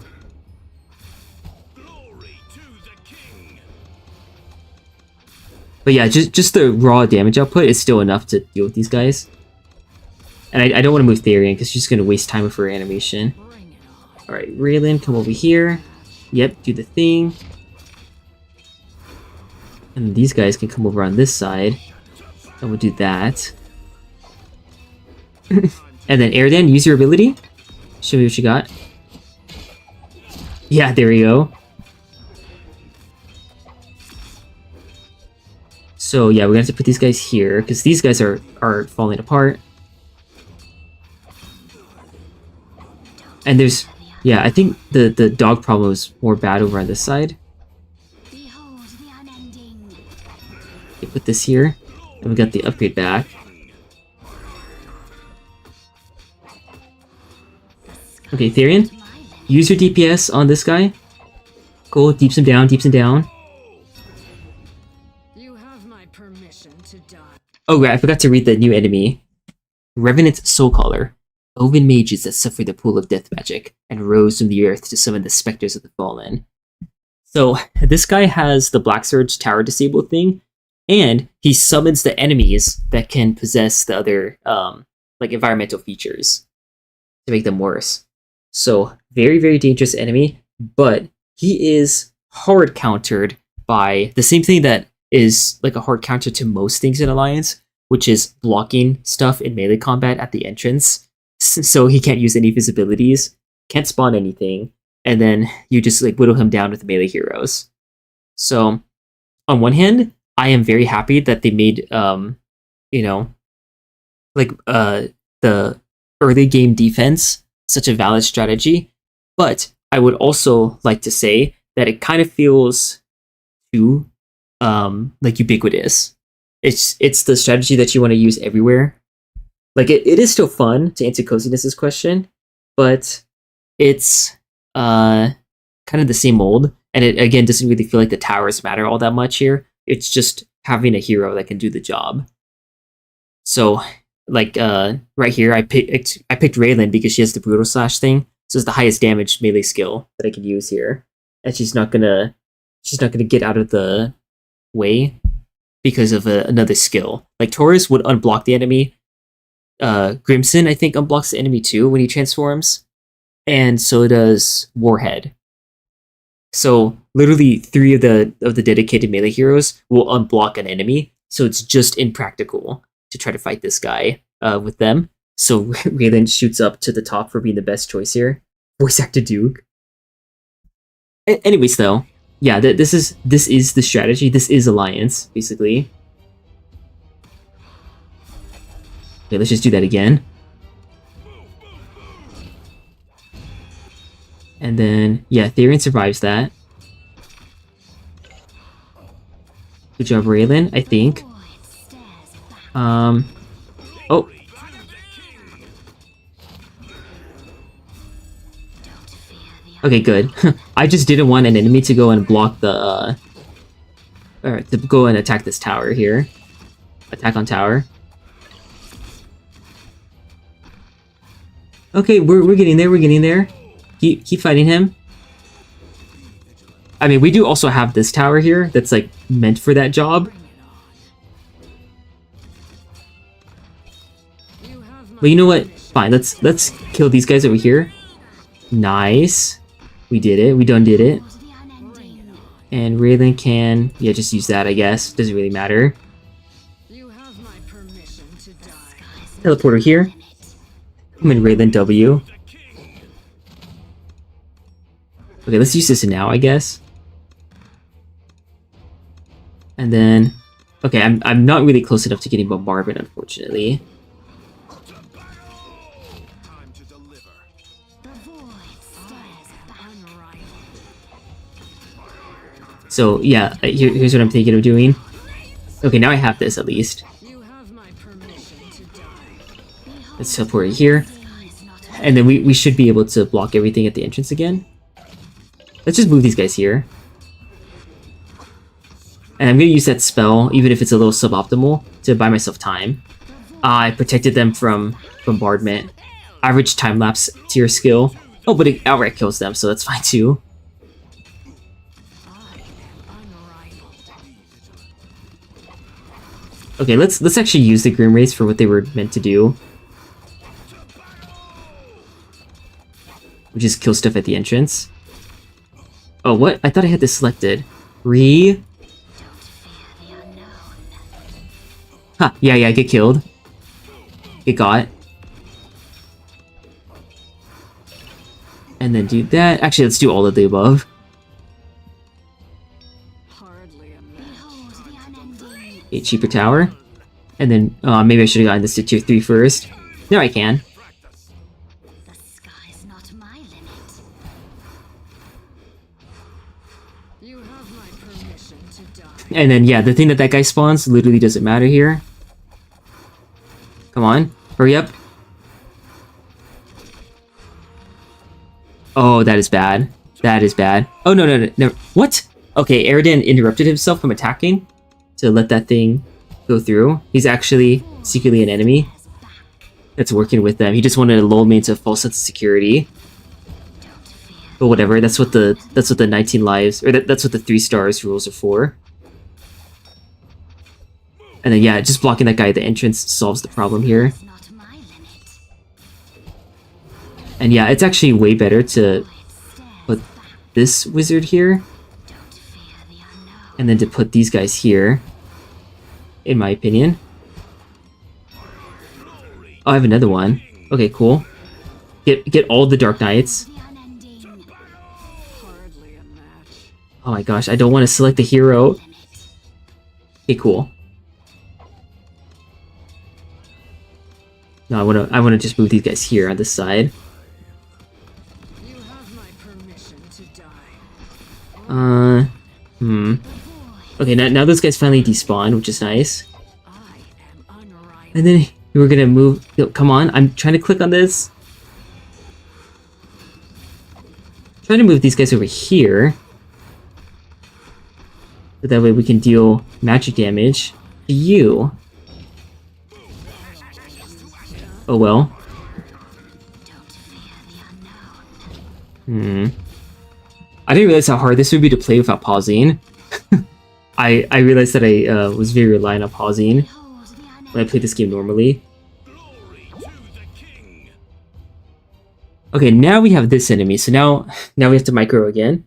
But yeah, just the raw damage output is still enough to deal with these guys. And I don't want to move Therian because she's going to waste time with her animation. Alright, Raylan, come over here. Yep, do the thing. And these guys can come over on this side. And we'll do that. And then Airdan, use your ability. Show me what you got. Yeah, there we go. So yeah, we're gonna have to put these guys here because these guys are falling apart. And there's, yeah, I think the dog problem is more bad over on this side. Okay, put this here, and we got the upgrade back. Okay, Therian, use your DPS on this guy. Go, deeps him down, deeps him down. Oh, right, I forgot to read the new enemy. Revenant Soulcaller. elven mages that suffered the pull of death magic and rose from the earth to summon the specters of the fallen. So this guy has the Black Surge tower disabled thing, and he summons the enemies that can possess the other like environmental features to make them worse. So very, very dangerous enemy, but he is hard countered by the same thing that is like a hard counter to most things in Alliance, which is blocking stuff in melee combat at the entrance. So he can't use any visibilities, can't spawn anything, and then you just like whittle him down with melee heroes. So on one hand, I am very happy that they made you know, like the early game defense such a valid strategy, but I would also like to say that it kind of feels too like ubiquitous. It's the strategy that you want to use everywhere. Like it is still fun to answer Coziness's question, but it's kind of the same mold, and it again doesn't really feel like the towers matter all that much here. It's just having a hero that can do the job. So like right here, I picked Raylan because she has the brutal slash thing, so it's the highest damage melee skill that I can use here, and she's not gonna get out of the way because of another skill. Like Taurus would unblock the enemy. Grimson, I think, unblocks the enemy too when he transforms, and so does Warhead. So literally 3 of the dedicated melee heroes will unblock an enemy, so it's just impractical to try to fight this guy with them. So Raylan shoots up to the top for being the best choice here. Voice actor Duke. Anyways, though, yeah, this is the strategy. This is Alliance, basically. Okay, let's just do that again. And then, yeah, Therian survives that. Good job, Raylan, I think. Oh. Okay, good. I just didn't want an enemy to go and block the, or to go and attack this tower here. Attack on tower. Okay, we're getting there, we're getting there. Keep fighting him. I mean, we do also have this tower here that's, like, meant for that job. But you know what? Fine, let's kill these guys over here. Nice. We did it. We done did it. And Raylan can, yeah, just use that, I guess. Doesn't really matter. Teleporter here. I'm in Raylan W. Okay, let's use this now, I guess. And then, okay, I'm not really close enough to getting bombardment, unfortunately. So yeah, here's what I'm thinking of doing. Okay, now I have this at least. Let's teleport it here. And then we should be able to block everything at the entrance again. Let's just move these guys here. And I'm going to use that spell, even if it's a little suboptimal, to buy myself time. I protected them from bombardment. Average time-lapse tier skill. Oh, but it outright kills them, so that's fine too. Okay, let's actually use the Grim Wraiths for what they were meant to do. Which is kill stuff at the entrance. Oh, what? I thought I had this selected. Huh, yeah, get killed. Get got. And then do that. Actually, let's do all of the above. A cheaper tower. And then, maybe I should have gotten this to tier 3 first. There I can. And then, yeah, the thing that guy spawns literally doesn't matter here. Come on, hurry up. Oh, that is bad. That is bad. Oh, no. What? Okay, Eridan interrupted himself from attacking to let that thing go through. He's actually secretly an enemy. that's working with them. He just wanted to lull me into a false sense of security. But whatever, that's what the 19 lives, or that's what the 3 stars rules are for. And then yeah, just blocking that guy at the entrance solves the problem here. And yeah, it's actually way better to put this wizard here. And then to put these guys here. In my opinion. Oh, I have another one. Okay, cool. Get all the Dark Knights. Oh my gosh, I don't want to select the hero. Okay, cool. No, I wanna just move these guys here on this side. Okay, now those guys finally despawn, which is nice. And then we're gonna move. Yo, come on, I'm trying to click on this. Trying to move these guys over here. So that way we can deal magic damage to you. Oh well. I didn't realize how hard this would be to play without pausing. I realized that I was very reliant on pausing when I played this game normally. Okay, now we have this enemy, so now we have to micro again.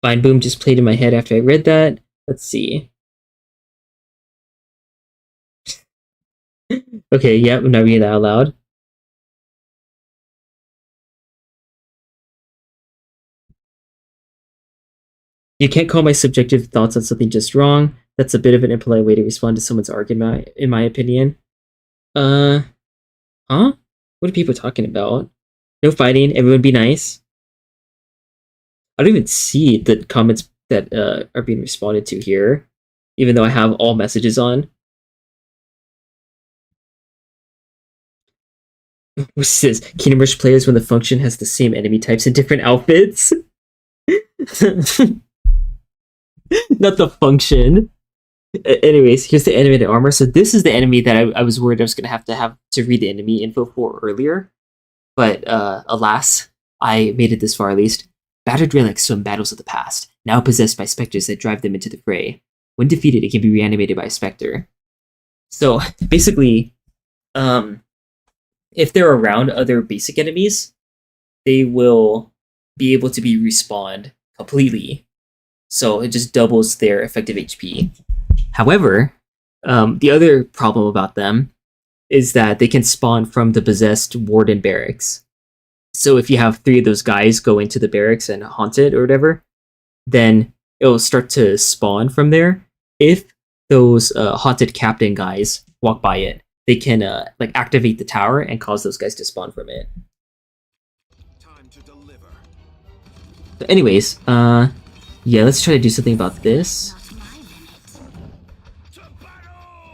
Vine Boom just played in my head after I read that. Let's see. Okay, yeah, I'm not reading that out loud. You can't call my subjective thoughts on something just wrong. That's a bit of an impolite way to respond to someone's argument, in my opinion. Huh? What are people talking about? No fighting, everyone be nice. I don't even see the comments that are being responded to here, even though I have all messages on. What's this? Kingdom Rush players when the function has the same enemy types in different outfits? Not the function. Anyways, here's the animated armor. So this is the enemy that I was worried I was going to have to read the enemy info for earlier. But alas, I made it this far at least. Battered relics from battles of the past, now possessed by specters that drive them into the fray. When defeated, it can be reanimated by a specter. So basically, if they're around other basic enemies, they will be able to be respawned completely. So it just doubles their effective HP. However, the other problem about them is that they can spawn from the possessed warden barracks. So if you have 3 of those guys go into the barracks and haunt it or whatever, then it'll start to spawn from there. If those haunted captain guys walk by it, they can like activate the tower and cause those guys to spawn from it. Time to deliver. So anyways, yeah, let's try to do something about this.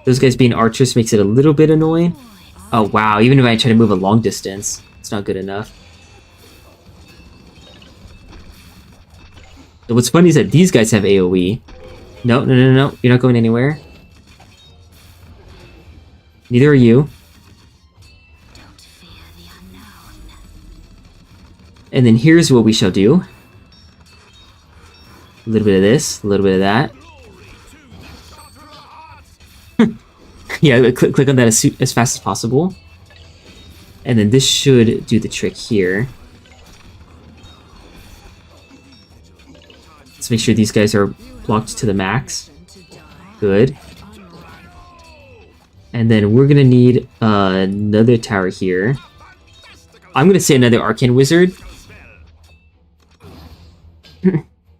Those guys being archers makes it a little bit annoying. Oh wow, even if I try to move a long distance, it's not good enough. So what's funny is that these guys have AoE. No, you're not going anywhere. Neither are you. And then here's what we shall do. A little bit of this, a little bit of that. Yeah, click on that as fast as possible. And then this should do the trick here. Let's make sure these guys are blocked to the max. Good. And then we're gonna need another tower here. I'm gonna say another Arcane Wizard.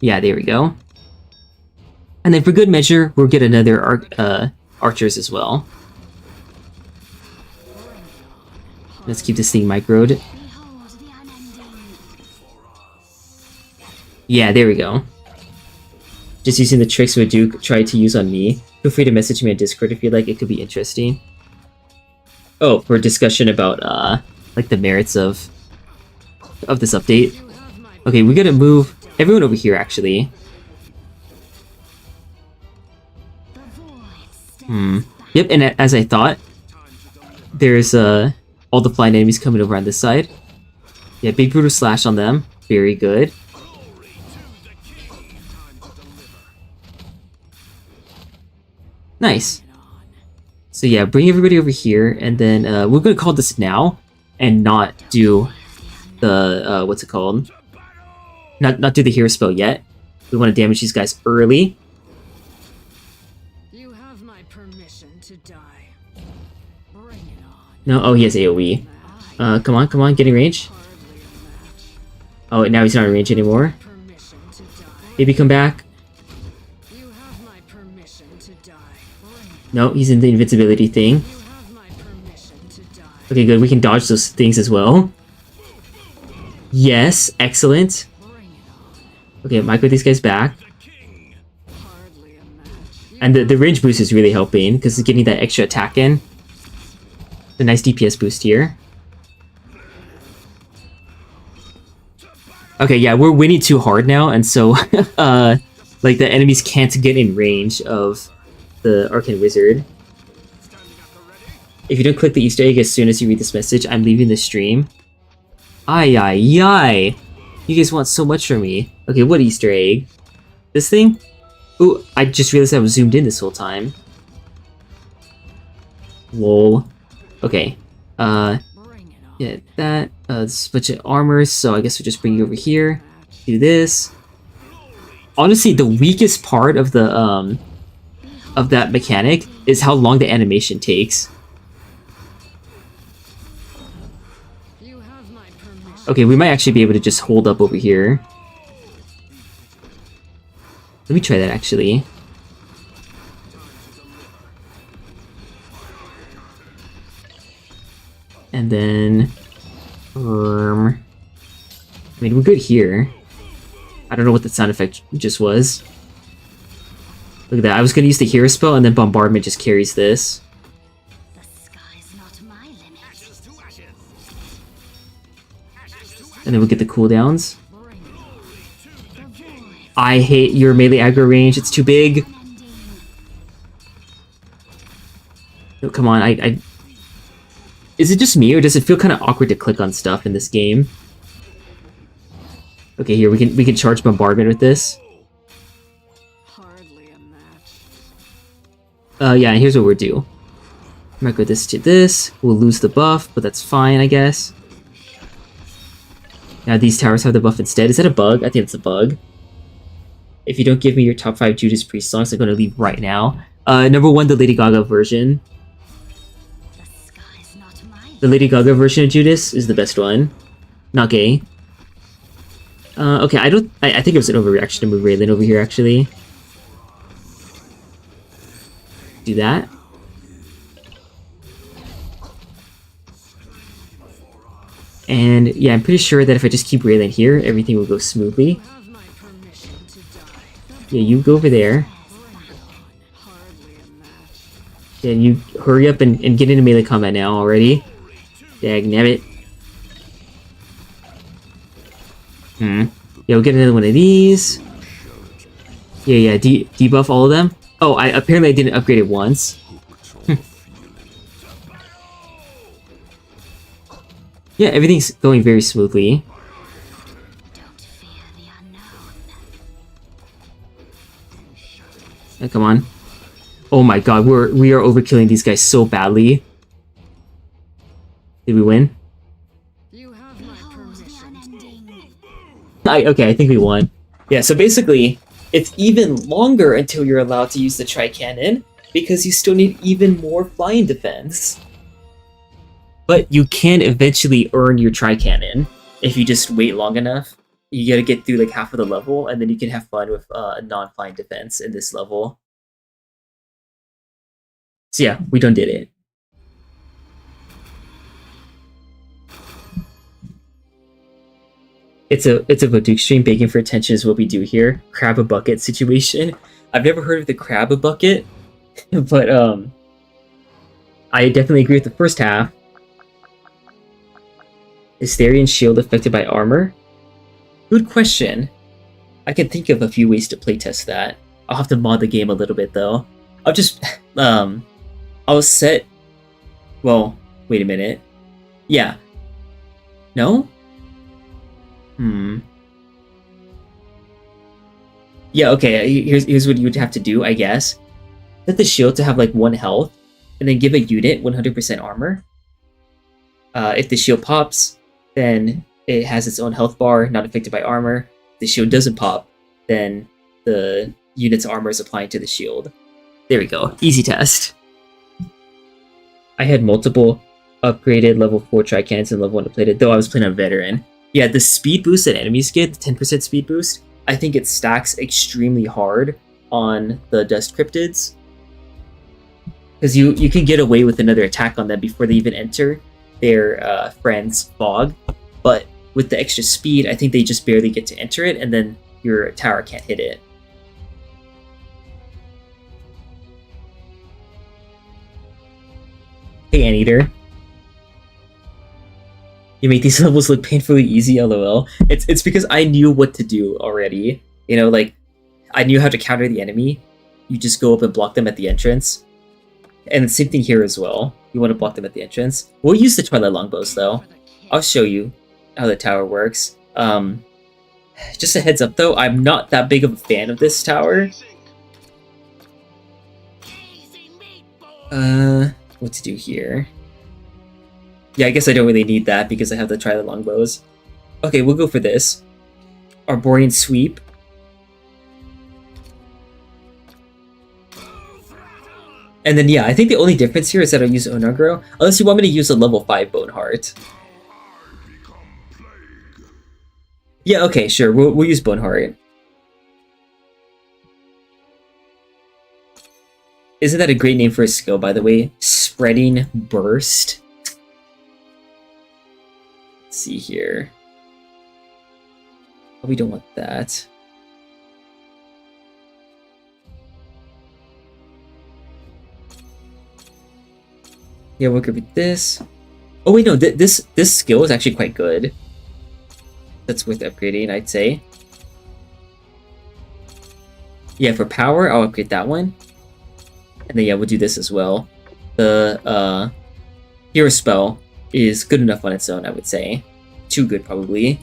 Yeah, there we go. And then for good measure, we'll get another archers as well. Let's keep this thing microed. Yeah, there we go. Just using the tricks we do try to use on me. Feel free to message me on Discord if you'd like, it could be interesting. Oh, for a discussion about like the merits of this update. Okay, we gotta move everyone over here actually. Yep, and as I thought, there's all the flying enemies coming over on this side. Yeah, big brutal slash on them. Very good. Nice. So yeah, bring everybody over here, and then we're gonna call this now, and not do the what's it called? Not do the hero spell yet. We want to damage these guys early. You have my permission to die. Bring it on. No, oh, he has AoE. Come on, get in range. Oh, now he's not in range anymore. Permission to die. Maybe come back. You have my permission to die. Bring it. No, he's in the invincibility thing. You have my permission to die. Okay, good. We can dodge those things as well. Yes, excellent. Bring it on. Okay, micro these guys back. Hardly a match. And the range boost is really helping, because it's getting that extra attack in. A nice DPS boost here. Okay, yeah, we're winning too hard now, and so, like, the enemies can't get in range of the Arcane Wizard. If you don't click the Easter egg as soon as you read this message, I'm leaving the stream. Ay, ay, ay! You guys want so much from me. Okay, what Easter egg? This thing? Ooh, I just realized I was zoomed in this whole time. Lol. Okay, Bring it on. yeah, that, this is a bunch of armor, so I guess we'll just bring you over here. Do this. Honestly, the weakest part of the, of that mechanic is how long the animation takes. You have my permission. Okay, we might actually be able to just hold up over here. Let me try that, actually. And then... I mean, we're good here. I don't know what the sound effect just was. Look at that. I was going to use the hero spell, and then bombardment just carries this. The sky's not my limit. And then we'll get the cooldowns. Bring it on. The void I hate your melee aggro range. It's too big. ending. No, come on. Is it just me, or does it feel kind of awkward to click on stuff in this game? Okay, here we can charge bombardment with this. Hardly a match. Yeah, and here's what we'll do. Micro this to this. We'll lose the buff, but that's fine, I guess. Now these towers have the buff instead. Is that a bug? I think it's a bug. If you don't give me your top 5 Judas Priest songs, I'm going to leave right now. Number 1, the Lady Gaga version. The sky's not my The Lady Gaga version of Judas is the best one. Not gay. Okay, I think it was an overreaction to move Raylan over here, actually. Do that. And yeah, I'm pretty sure that if I just keep Raylan here, everything will go smoothly. You have my permission to die. Yeah, you go over there. Bring it on. Hardly a match. Yeah, you hurry up and get into melee combat now already. Dagnabbit. Yeah, we'll get another one of these. Yeah, debuff all of them. Oh, apparently I didn't upgrade it once. Yeah, everything's going very smoothly. Don't fear the unknown. Oh, come on. Oh my god, we are overkilling these guys so badly. Did we win? You have my Behold the permission. unending. Okay, I think we won. Yeah, so basically, it's even longer until you're allowed to use the Tri-Cannon, because you still need even more flying defense. But you can eventually earn your Tri-Cannon if you just wait long enough. You gotta get through like half of the level, and then you can have fun with a non-flying defense in this level. So yeah, we done did it. It's a Voduke stream. Begging for attention is what we do here. Crab a bucket situation. I've never heard of the crab a bucket, but I definitely agree with the first half. Is Therian's shield affected by armor? Good question. I can think of a few ways to playtest that. I'll have to mod the game a little bit though. I'll just I'll set. Well, wait a minute. Yeah. No. Yeah. Okay. Here's what you would have to do, I guess. Set the shield to have like 1 health, and then give a unit 100% armor. If the shield pops, then it has its own health bar, not affected by armor. If the shield doesn't pop, then the unit's armor is applying to the shield. There we go. Easy test. I had multiple upgraded level 4 tri-cannons and level 1 depleted, though I was playing on veteran. Yeah, the speed boost that enemies get, the 10% speed boost, I think it stacks extremely hard on the dust cryptids. Because you can get away with another attack on them before they even enter their friend's fog. But with the extra speed, I think they just barely get to enter it, and then your tower can't hit it. Hey, Anteater. You make these levels look painfully easy, lol. It's because I knew what to do already. You know, like, I knew how to counter the enemy. You just go up and block them at the entrance. And the same thing here as well. You want to block them at the entrance. We'll use the Twilight Longbows, though. I'll show you how the tower works. Just a heads up, though, I'm not that big of a fan of this tower. What to do here? Yeah, I guess I don't really need that because I have the Twilight Longbows. Okay, we'll go for this. Arborean Sweep. And then, yeah, I think the only difference here is that I'll use Onagro, unless you want me to use a level 5 Boneheart. Yeah, okay, sure, we'll use Boneheart. Isn't that a great name for a skill, by the way? Spreading Burst. Let's see here. Oh, we don't want that. Yeah, we'll go with this. Oh wait, no, this skill is actually quite good. That's worth upgrading, I'd say. Yeah, for power, I'll upgrade that one. And then yeah, we'll do this as well. The hero spell is good enough on its own, I would say. Too good, probably.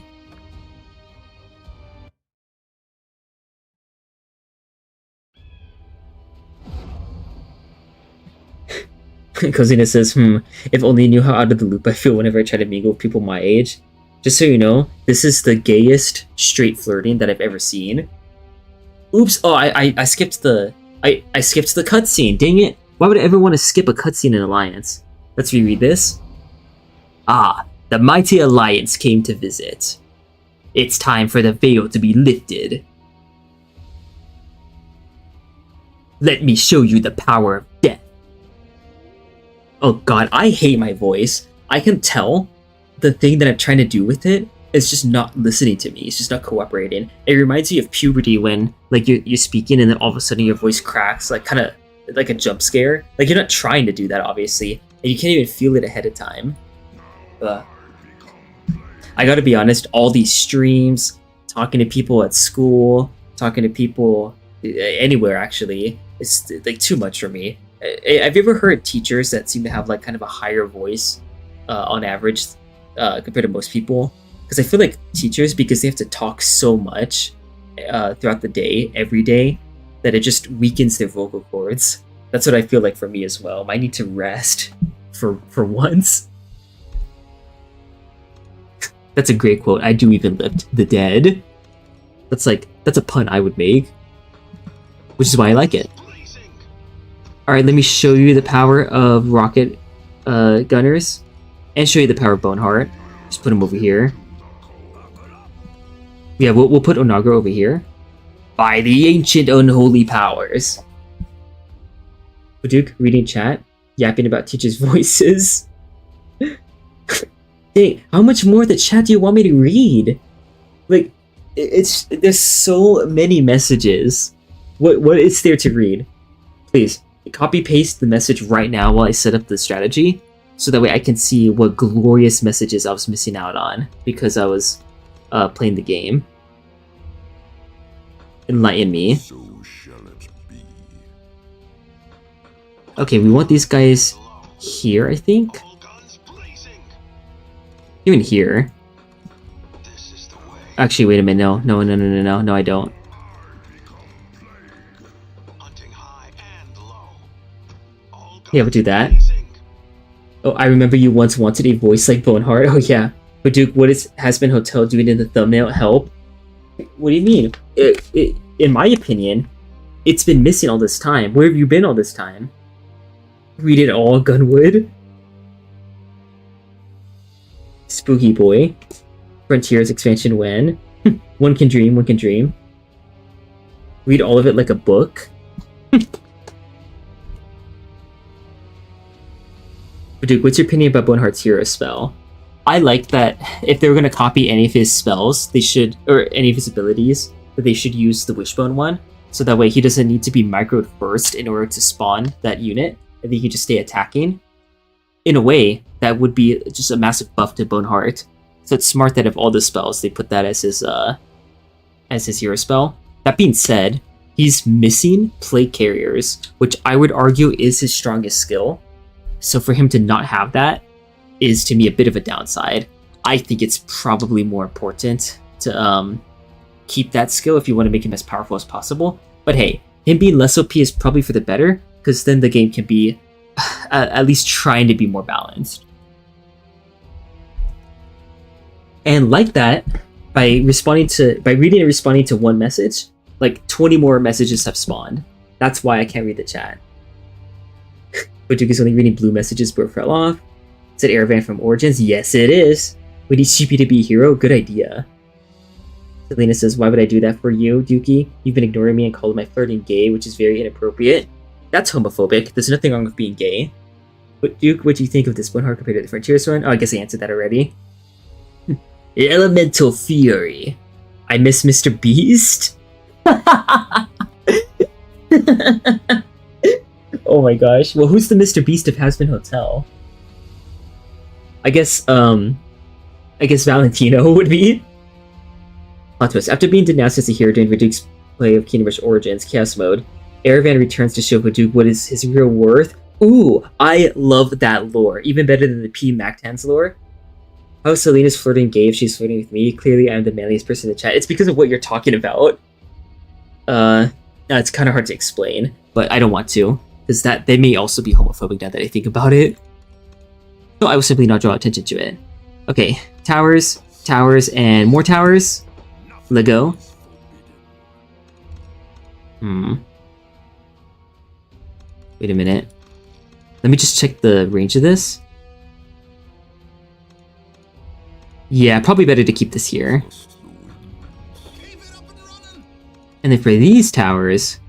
Coziness says, if only you knew how out of the loop I feel whenever I try to mingle with people my age. Just so you know, this is the gayest straight flirting that I've ever seen. Oops, oh, I skipped the... I skipped the cutscene, dang it! Why would I ever want to skip a cutscene in Alliance? Let's reread this. Ah, the mighty Alliance came to visit. It's time for the veil to be lifted. Let me show you the power of death. Oh god, I hate my voice. I can tell the thing that I'm trying to do with it is just not listening to me. It's just not cooperating. It reminds me of puberty when like you're speaking and then all of a sudden your voice cracks, like kind of like a jump scare. Like you're not trying to do that, obviously, and you can't even feel it ahead of time. I gotta be honest, all these streams, talking to people at school, talking to people anywhere actually, it's like too much for me. Have you ever heard teachers that seem to have like kind of a higher voice on average compared to most people? Because I feel like teachers, because they have to talk so much throughout the day, every day, that it just weakens their vocal cords. That's what I feel like for me as well. I need to rest for once. That's a great quote. I do even lift the dead. That's a pun I would make, which is why I like it. All right, let me show you the power of rocket gunners, and show you the power of Boneheart. Just put them over here. Yeah, we'll put Onagro over here. By the ancient unholy powers. Duke reading chat, yapping about teachers' voices. Dang, how much more of the chat do you want me to read? Like, there's so many messages. What is there to read? Please, copy paste the message right now while I set up the strategy, so that way I can see what glorious messages I was missing out on because I was playing the game. Enlighten me. So shall it be. Okay, we want these guys here, I think. Even here. Actually, wait a minute. No, I don't. Yeah, we'll do that. Oh, I remember you once wanted a voice like Boneheart. Oh, yeah. But Duke, what is Has-Been Hotel doing in the thumbnail? Help? What do you mean? In my opinion, it's been missing all this time. Where have you been all this time? Read it all, Gunwood. Spooky Boy. Frontiers expansion when? One can dream, one can dream. Read all of it like a book. Duke, what's your opinion about Boneheart's hero spell? I like that if they were going to copy any of his spells, they should, or any of his abilities, that they should use the Wishbone one. So that way he doesn't need to be microed first in order to spawn that unit, and then he can just stay attacking. In a way, that would be just a massive buff to Boneheart. So it's smart that of all the spells, they put that as his hero spell. That being said, he's missing Plague Carriers, which I would argue is his strongest skill. So for him to not have that is, to me, a bit of a downside. I think it's probably more important to keep that skill if you want to make him as powerful as possible. But hey, him being less OP is probably for the better, because then the game can be at least trying to be more balanced. And like that, by reading and responding to one message, like 20 more messages have spawned. That's why I can't read the chat. But Duke is only reading blue messages but fell off. Is it Aravan from Origins? Yes, it is. We need CP to be a hero? Good idea. Selena says, why would I do that for you, Dukey? You've been ignoring me and called my flirting gay, which is very inappropriate. That's homophobic. There's nothing wrong with being gay. But Duke, what do you think of this Boneheart compared to the Frontiers one? Oh, I guess I answered that already. Elemental Fury. I miss Mr. Beast? Oh my gosh. Well, who's the Mr. Beast of Has-Been Hotel? I guess Valentino would be. Plot twist. After being denounced as a hero during Duke's play of Kingdom Rush Origins Chaos Mode, Aravan returns to show Duke what is his real worth. Ooh, I love that lore. Even better than the P. Mactan's lore. How is Selena's flirting gay if she's flirting with me? Clearly, I'm the manliest person in the chat. It's because of what you're talking about. It's kind of hard to explain, but I don't want to. Because they may also be homophobic now that I think about it. So I will simply not draw attention to it. Okay, towers, and more towers. Lego. Wait a minute. Let me just check the range of this. Yeah, probably better to keep this here. And then for these towers,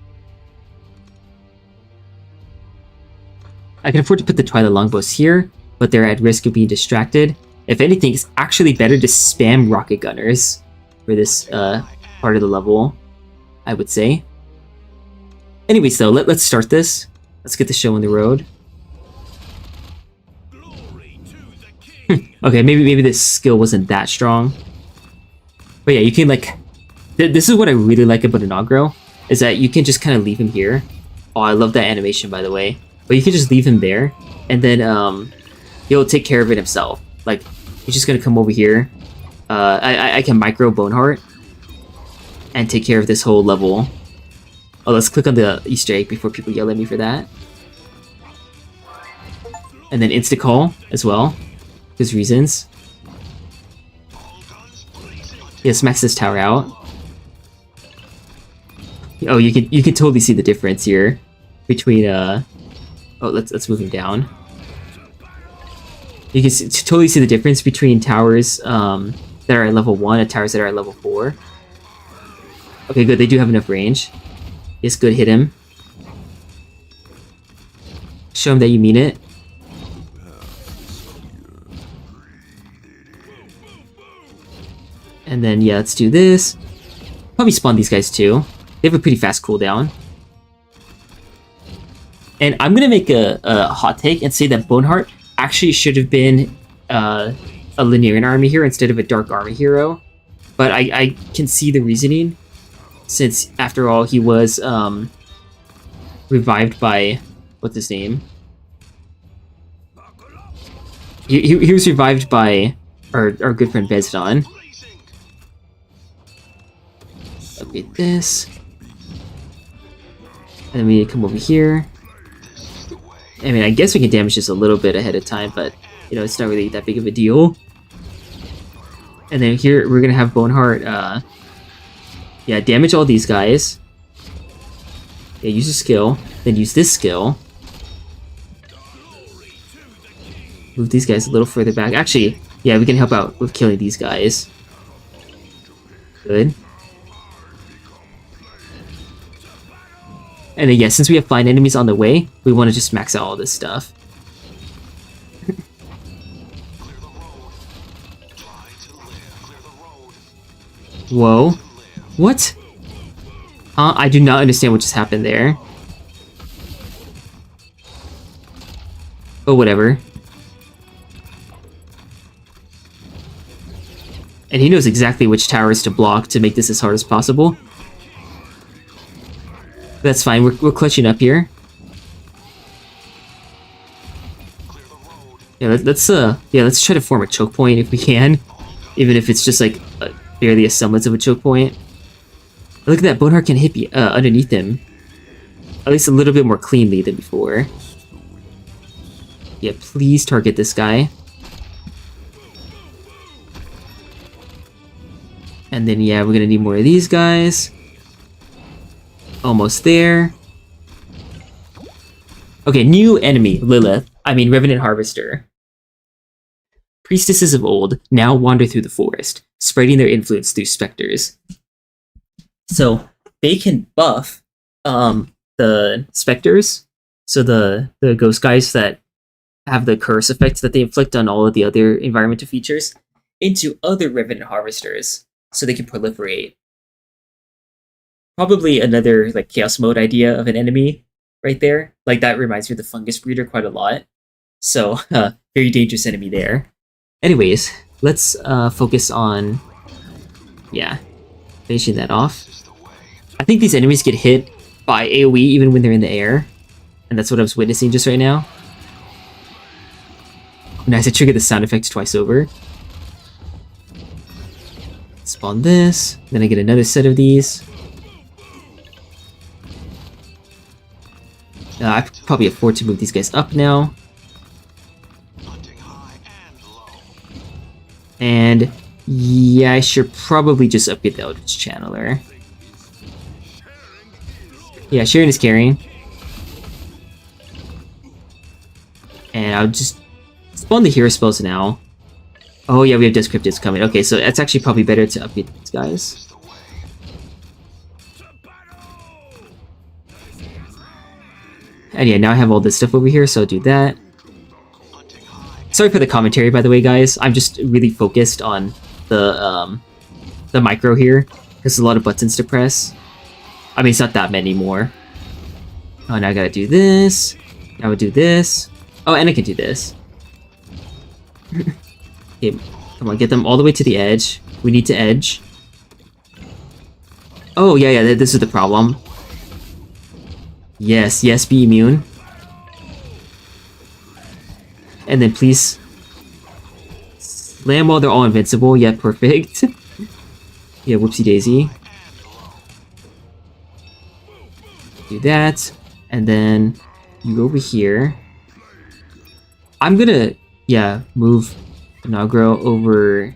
I can afford to put the Twilight Longbows here, but they're at risk of being distracted. If anything, it's actually better to spam Rocket Gunners for this part of the level, I would say. Anyways, though, let's start this. Let's get the show on the road. Okay, maybe this skill wasn't that strong. But yeah, you can like... This is what I really like about an aggro, is that you can just kind of leave him here. Oh, I love that animation, by the way. But you can just leave him there, and then he'll take care of it himself. Like, he's just gonna come over here. I can micro Boneheart and take care of this whole level. Oh, let's click on the Easter egg before people yell at me for that. And then insta-call as well. There's reasons. Yeah, smacks this tower out. Oh, you can totally see the difference here between oh, let's move him down. You can totally see the difference between towers that are at level 1 and towers that are at level 4. Okay, good. They do have enough range. Yes, good. Hit him. Show him that you mean it. And then, yeah, let's do this. Probably spawn these guys too. They have a pretty fast cooldown. And I'm going to make a hot take and say that Boneheart actually should have been a Linear army hero instead of a Dark Army hero. But I can see the reasoning, since, after all, he was revived by what's his name? He was revived by our good friend Bezdon. Upgrade this. And then we come over here. I mean, I guess we can damage this a little bit ahead of time, but, you know, it's not really that big of a deal. And then here, we're gonna have Boneheart, yeah, damage all these guys. Yeah, use a skill, then use this skill. Move these guys a little further back. Actually, yeah, we can help out with killing these guys. Good. And then, yeah, since we have flying enemies on the way, we want to just max out all this stuff. Whoa. What? Huh? I do not understand what just happened there. Oh, whatever. And he knows exactly which towers to block to make this as hard as possible. That's fine, we're clutching up here. Yeah, let's try to form a choke point if we can. Even if it's just like barely a semblance of a choke point. Look at that, Boneheart can hit underneath him. At least a little bit more cleanly than before. Yeah, please target this guy. And then, yeah, we're gonna need more of these guys. Almost there. Okay, new enemy, Lilith. I mean, Revenant Harvester. Priestesses of old now wander through the forest, spreading their influence through specters. So, they can buff the specters. So the ghost guys that have the curse effects that they inflict on all of the other environmental features into other Revenant Harvesters, so they can proliferate. Probably another like chaos mode idea of an enemy right there. Like that reminds me of the fungus breeder quite a lot. So very dangerous enemy there. Anyways, let's focus on, yeah, finishing that off. I think these enemies get hit by AoE even when they're in the air. And that's what I was witnessing just right now. Nice, I triggered the sound effects twice over. Spawn this, then I get another set of these. I could probably afford to move these guys up now. And yeah, I should probably just upgrade the Eldritch Channeler. Yeah, Sharon is carrying. And I'll just spawn the hero spells now. Oh yeah, we have Death Cryptids coming. Okay, so that's actually probably better to upgrade these guys. And yeah, now I have all this stuff over here, so I'll do that. Sorry for the commentary, by the way, guys. I'm just really focused on the micro here. There's a lot of buttons to press. I mean, it's not that many more. Oh, now I gotta do this. Now I would do this. Oh, and I can do this. Okay, come on, get them all the way to the edge. We need to edge. Oh, yeah, this is the problem. Yes, be immune. And then please slam while they're all invincible. Yeah, perfect. Yeah, whoopsie daisy. Do that. And then you go over here. I'm gonna, yeah, move Nagro over.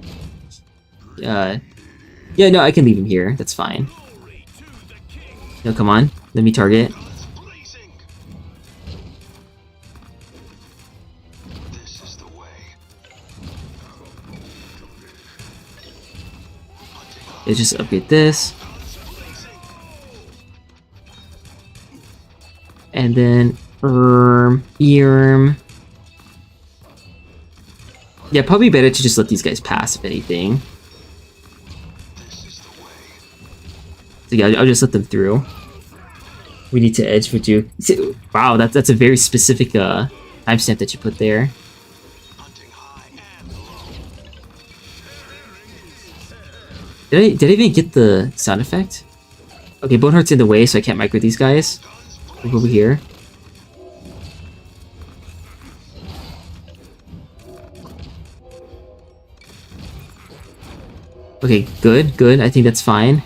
Yeah, no, I can leave him here. That's fine. No, come on. Let me target. Let's just upgrade this. And then yeah, probably better to just let these guys pass, if anything. So yeah, I'll just let them through. We need to edge for Duke. Wow, that's a very specific timestamp that you put there. Did I even get the sound effect? Okay, Boneheart's in the way, so I can't micro these guys. Move over here. Okay, good, good. I think that's fine.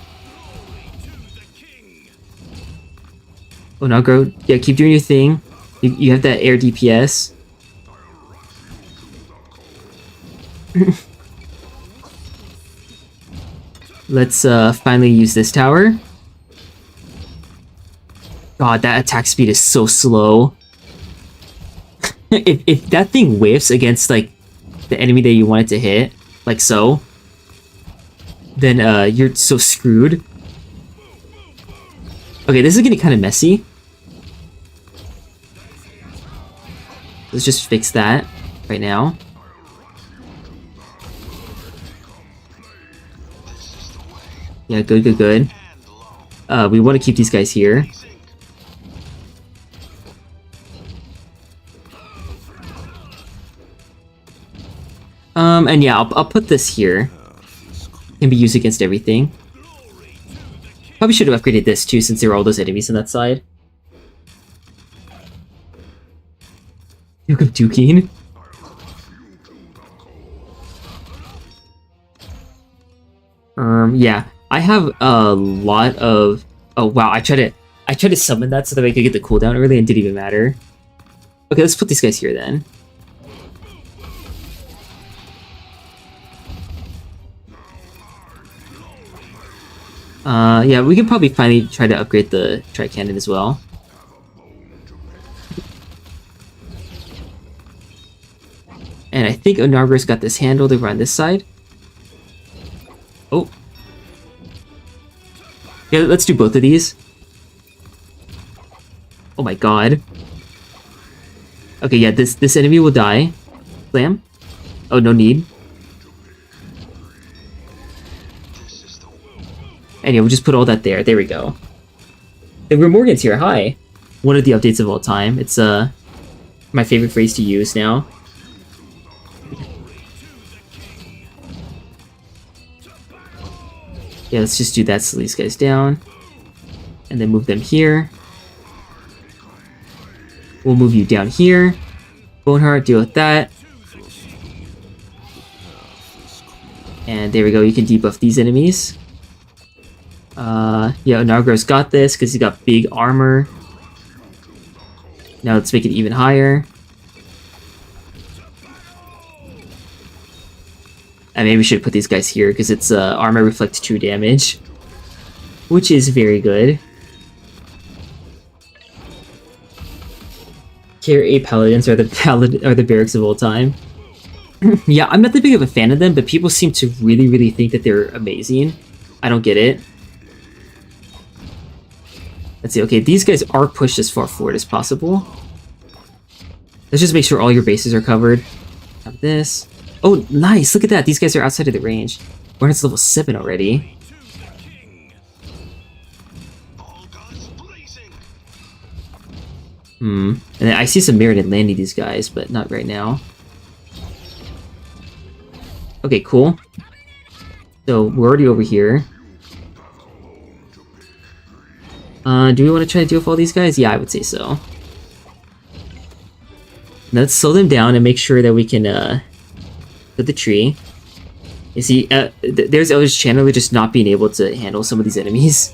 Oh, now grow. Yeah, keep doing your thing. You have that air DPS. Let's finally use this tower. God, that attack speed is so slow. if that thing whiffs against like the enemy that you want it to hit, like so, then you're so screwed. Okay, this is getting kind of messy. Let's just fix that right now. Yeah, good, good, good. We want to keep these guys here. And yeah, I'll put this here. Can be used against everything. Probably should have upgraded this too, since there were all those enemies on that side. Duke of Duking. Yeah, I have a lot of. Oh wow, I tried to summon that so that I could get the cooldown early and didn't even matter. Okay, let's put these guys here then. Yeah, we can probably finally try to upgrade the Tri-Cannon as well. And I think Onargra's got this handled over on this side. Oh. Yeah, let's do both of these. Oh my god. Okay, yeah, this enemy will die. Slam. Oh, no need. Anyway, we'll just put all that there. There we go. The Remorgans here. Hi. One of the updates of all time. It's my favorite phrase to use now. Yeah, let's just do that. Slow these guys down. And then move them here. We'll move you down here. Boneheart, deal with that. And there we go. You can debuff these enemies. Yeah, Onargra's got this because he's got big armor. Now let's make it even higher. And maybe we should put these guys here because it's armor reflect 2 damage, which is very good. Tier 8 paladins are the barracks of all time. Yeah, I'm not that big of a fan of them, but people seem to really think that they're amazing. I don't get it. Let's see. Okay, these guys are pushed as far forward as possible. Let's just make sure all your bases are covered. Have this. Oh, nice! Look at that. These guys are outside of the range. We're at level 7 already. And then I see some merit in landing these guys, but not right now. Okay, cool. So we're already over here. Do we want to try to deal with all these guys? Yeah, I would say so. Let's slow them down and make sure that we can put the tree. You see, there's Eldritch Channeler just not being able to handle some of these enemies.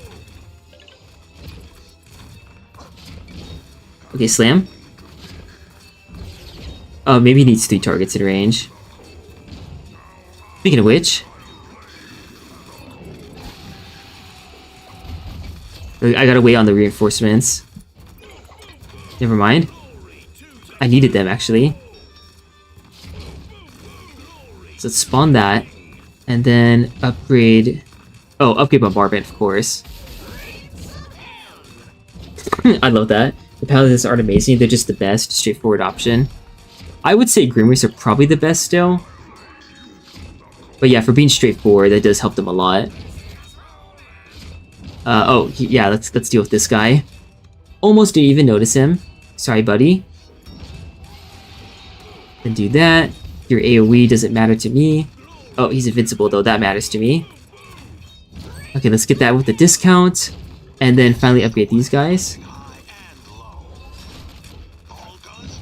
Okay, slam. Oh, maybe he needs 3 targets in range. Speaking of which, I gotta wait on the reinforcements. Never mind. I needed them, actually. So let's spawn that. And then upgrade... Oh, upgrade Bombardment, of course. I love that. The Paladins aren't amazing, they're just the best, straightforward option. I would say Grimreefs are probably the best still. But yeah, for being straightforward, that does help them a lot. Yeah, let's deal with this guy. Almost didn't even notice him. Sorry, buddy. Then do that. Your AoE doesn't matter to me. Oh, he's invincible though, that matters to me. Okay, let's get that with the discount. And then finally upgrade these guys.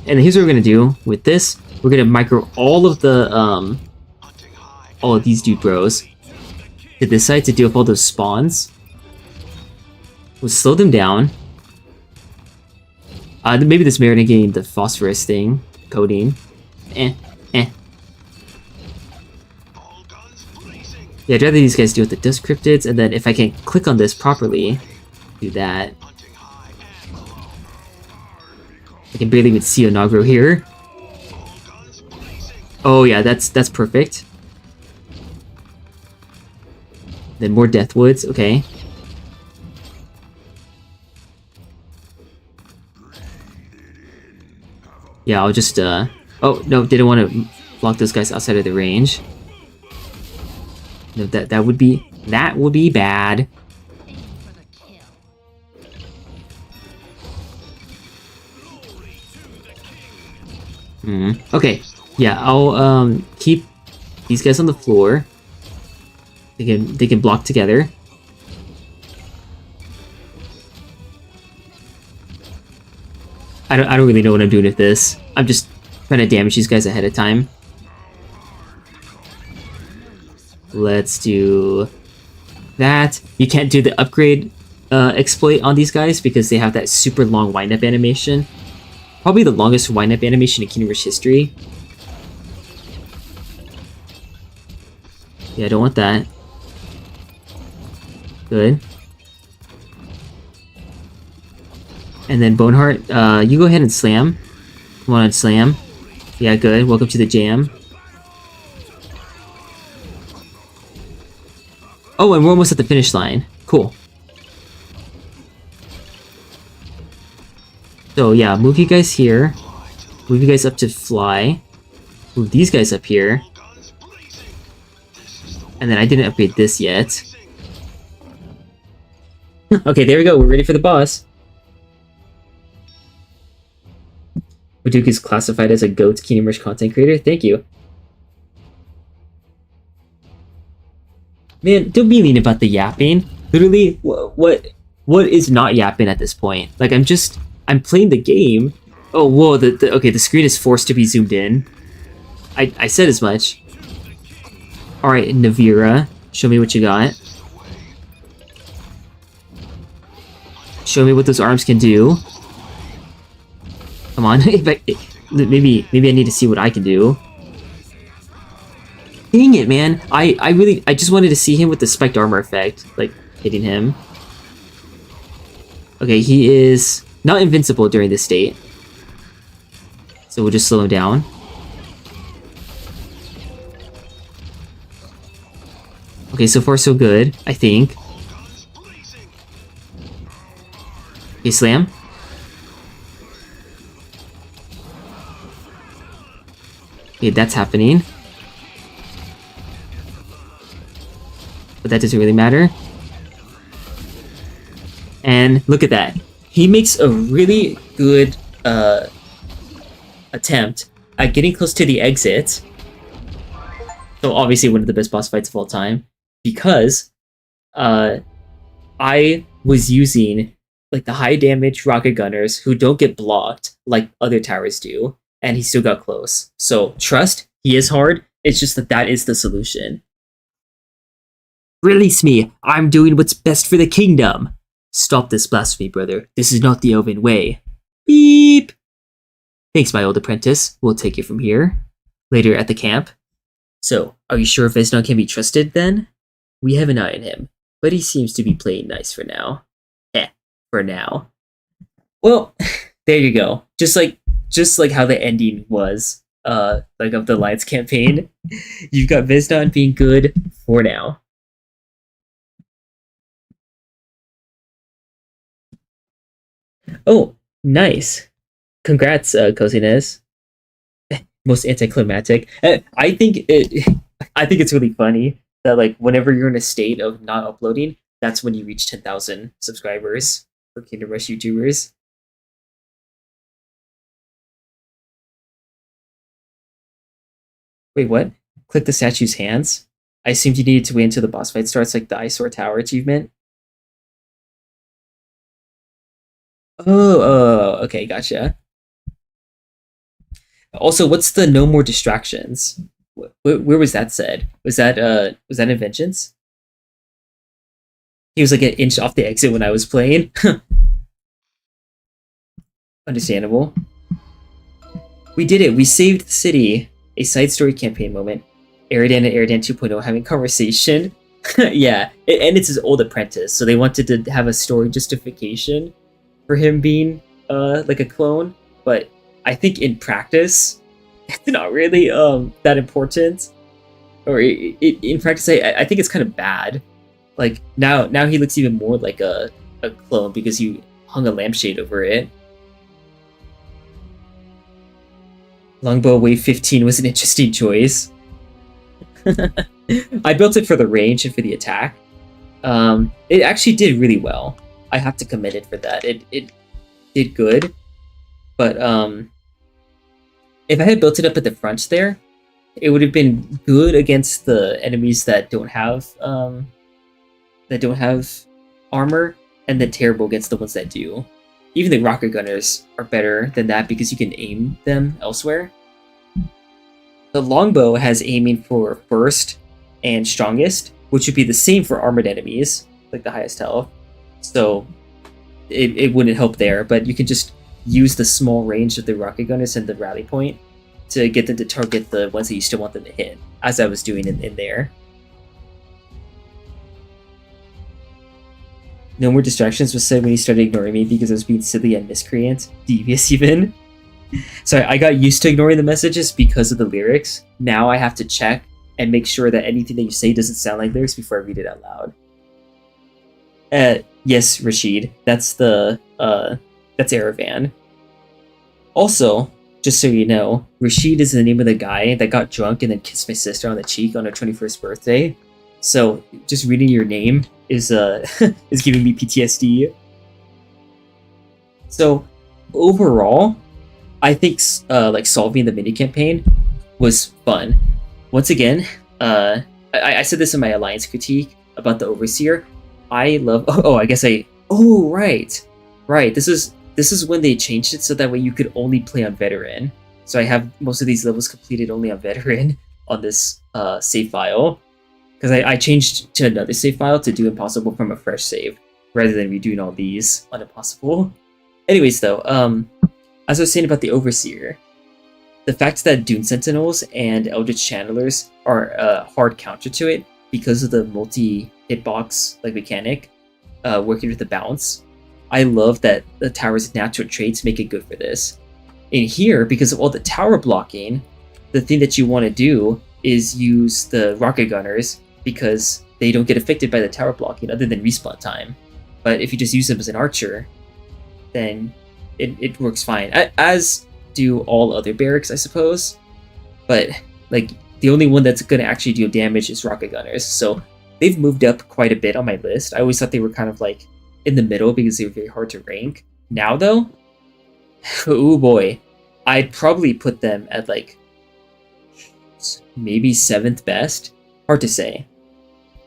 And here's what we're gonna do with this. We're gonna micro all of the all of these dude bros. to this side to deal with all those spawns. We'll slow them down. Maybe this Mariner getting the phosphorus thing, codeine. Eh. Yeah, I'd rather these guys deal with the dust cryptids, and then if I can click on this properly, do that. I can barely even see Onagro here. Oh yeah, that's perfect. Then more Deathwoods, okay. Yeah, I'll just, oh, no, didn't want to block those guys outside of the range. No, that would be bad. Okay, yeah, I'll, keep these guys on the floor. They can block together. I don't really know what I'm doing with this. I'm just trying to damage these guys ahead of time. Let's do that. You can't do the upgrade exploit on these guys because they have that super long wind-up animation. Probably the longest wind-up animation in Kingdom Rush history. Yeah, I don't want that. Good. And then Boneheart, you go ahead and slam. Come on, slam. Yeah, good. Welcome to the jam. Oh, and we're almost at the finish line. Cool. So yeah, move you guys here. Move you guys up to fly. Move these guys up here. And then I didn't upgrade this yet. Okay, there we go. We're ready for the boss. Duke is classified as a GOAT Kingdom Rush content creator. Thank you. Man, don't be mean about the yapping. Literally, what is not yapping at this point? Like, I'm playing the game. Oh, whoa, okay, the screen is forced to be zoomed in. I said as much. Alright, Navira, show me what you got. Show me what those arms can do. Come on, maybe I need to see what I can do. Dang it, man! I just wanted to see him with the spiked armor effect, like hitting him. Okay, he is not invincible during this state, so we'll just slow him down. Okay, so far so good, I think. Okay, slam. Okay, that's happening. But that doesn't really matter. And look at that. He makes a really good attempt at getting close to the exit. So obviously one of the best boss fights of all time. Because I was using like the high damage rocket gunners who don't get blocked like other towers do. And he still got close. So trust, he is hard. It's just that is the solution. Release me! I'm doing what's best for the kingdom! Stop this blasphemy, brother. This is not the Elven way. Beep! Thanks, my old apprentice. We'll take it from here. Later at the camp. So, are you sure Vesnon can be trusted, then? We have an eye on him, but he seems to be playing nice for now. For now. Well, there you go. Just like how the ending was, like of the Alliance campaign. You've got Vesnon being good for now. Oh, nice. Congrats, Coziness. Most anticlimactic. I think it's really funny that like whenever you're in a state of not uploading, that's when you reach 10,000 subscribers for Kingdom Rush YouTubers. Wait, what? Click the statue's hands? I assumed you needed to wait until the boss fight starts, like the Eyesore Tower achievement. Oh, okay, gotcha. Also, what's the no more distractions? Where was that said? Was that in Vengeance? He was like an inch off the exit when I was playing. Understandable. We did it. We saved the city. A side story campaign moment. Eridan and Eridan 2.0 having conversation. Yeah, and it's his old apprentice, so they wanted to have a story justification for him being like a clone. But I think in practice, it's not really that important. Or in practice, I think it's kind of bad. Like now he looks even more like a clone because you hung a lampshade over it. Longbow Wave 15 was an interesting choice. I built it for the range and for the attack. It actually did really well. I have to commend it for that. It did good. But if I had built it up at the front there, it would have been good against the enemies that don't have armor, and then terrible against the ones that do. Even the rocket gunners are better than that because you can aim them elsewhere. The longbow has aiming for first and strongest, which would be the same for armored enemies, like the highest health. So it wouldn't help there, but you can just use the small range of the rocket gunners and the rally point to get them to target the ones that you still want them to hit, as I was doing in there. No more distractions was said when he started ignoring me because I was being silly and miscreant, devious even. So I got used to ignoring the messages because of the lyrics. Now I have to check and make sure that anything that you say doesn't sound like lyrics before I read it out loud. Yes, Rashid, that's Aravan. Also, just so you know, Rashid is the name of the guy that got drunk and then kissed my sister on the cheek on her 21st birthday. So just reading your name is is giving me PTSD. So overall, I think like solving the mini campaign was fun. Once again, I said this in my alliance critique about the overseer. I love. Right. This is when they changed it so that way you could only play on veteran. So I have most of these levels completed only on veteran on this save file. Because I changed to another save file to do impossible from a fresh save, rather than redoing all these on impossible. Anyways, though, as I was saying about the Overseer, the fact that Dune Sentinels and Eldritch Channelers are a hard counter to it because of the multi-hitbox like mechanic, working with the bounce. I love that the tower's natural traits make it good for this. In here, because of all the tower blocking, the thing that you want to do is use the rocket gunners because they don't get affected by the tower blocking other than respawn time. But if you just use them as an archer, then it works fine. As do all other barracks, I suppose. But like the only one that's going to actually deal damage is rocket gunners. So they've moved up quite a bit on my list. I always thought they were kind of like in the middle because they were very hard to rank. Now though, oh boy, I'd probably put them at like maybe 7th best. Hard to say.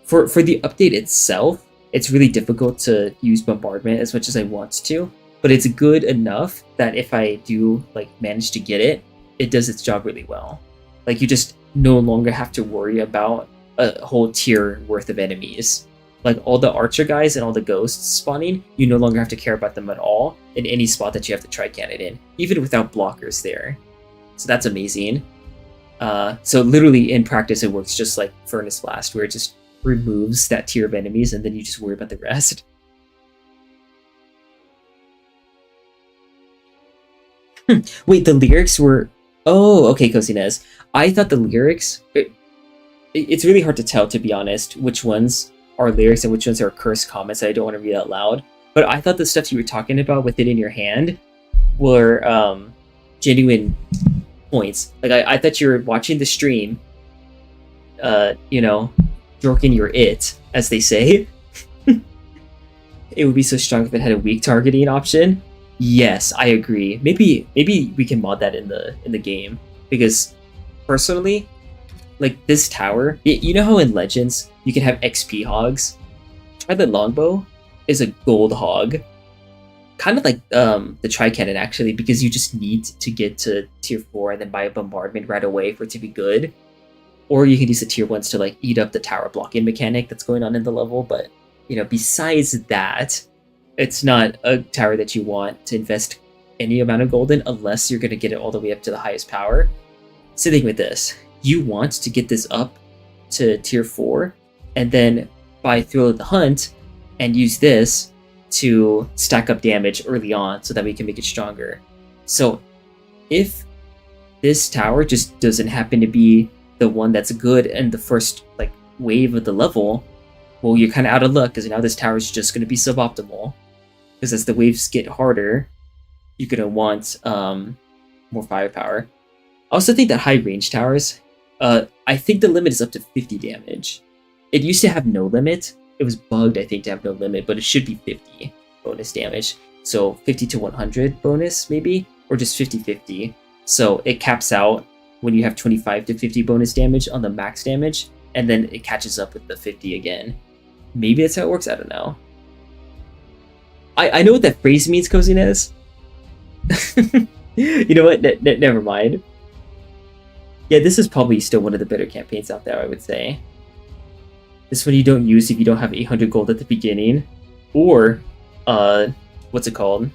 For the update itself, it's really difficult to use bombardment as much as I want to, but it's good enough that if I do like manage to get it, it does its job really well. Like you just no longer have to worry about a whole tier worth of enemies. Like all the archer guys and all the ghosts spawning, you no longer have to care about them at all in any spot that you have to try cannon in, even without blockers there. So that's amazing. So literally in practice, it works just like Furnace Blast, where it just removes that tier of enemies and then you just worry about the rest. Wait, the lyrics were... Oh, okay, Cosinez. I thought the lyrics... It's really hard to tell, to be honest, which ones are lyrics and which ones are cursed comments that I don't want to read out loud. But I thought the stuff you were talking about with it in your hand were genuine points. Like I thought you were watching the stream, jorking your it, as they say. It would be so strong if it had a weak targeting option. Yes, I agree. Maybe we can mod that in the game, because personally, like this tower, you know how in Legends you can have XP hogs? Try the longbow is a gold hog. Kind of like the tri-cannon actually, because you just need to get to tier 4 and then buy a bombardment right away for it to be good. Or you can use the tier 1s to like eat up the tower blocking mechanic that's going on in the level, but besides that, it's not a tower that you want to invest any amount of gold in unless you're going to get it all the way up to the highest power. So think with this. You want to get this up to tier 4 and then buy Thrill of the Hunt and use this to stack up damage early on so that we can make it stronger. So if this tower just doesn't happen to be the one that's good in the first wave of the level, well, you're kind of out of luck because now this tower is just going to be suboptimal. Because as the waves get harder, you're going to want more firepower. I also think that high range towers, I think the limit is up to 50 damage. It used to have no limit. It was bugged, I think, to have no limit, but it should be 50 bonus damage. So 50 to 100 bonus, maybe? Or just 50-50. So it caps out when you have 25 to 50 bonus damage on the max damage, and then it catches up with the 50 again. Maybe that's how it works, I don't know. I know what that phrase means, Coziness. You know what? Never mind. Yeah, this is probably still one of the better campaigns out there, I would say. This one you don't use if you don't have 800 gold at the beginning. Or, what's it called?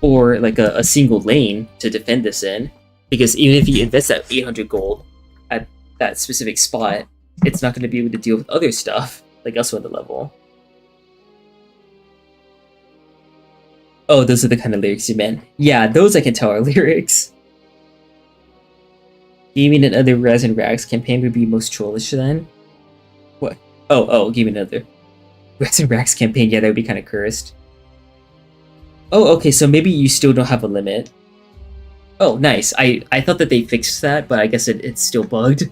Or like a single lane to defend this in. Because even if you invest that 800 gold at that specific spot, it's not going to be able to deal with other stuff, like elsewhere in the level. Oh, those are the kind of lyrics you meant. Yeah, those I can tell are lyrics. Gaming and other Raz and Rags campaign would be most trollish then? What? Oh, Gaming and other Raz and Rags campaign, yeah, that would be kind of cursed. Oh, okay, so maybe you still don't have a limit. Oh, nice. I thought that they fixed that, but I guess it's still bugged.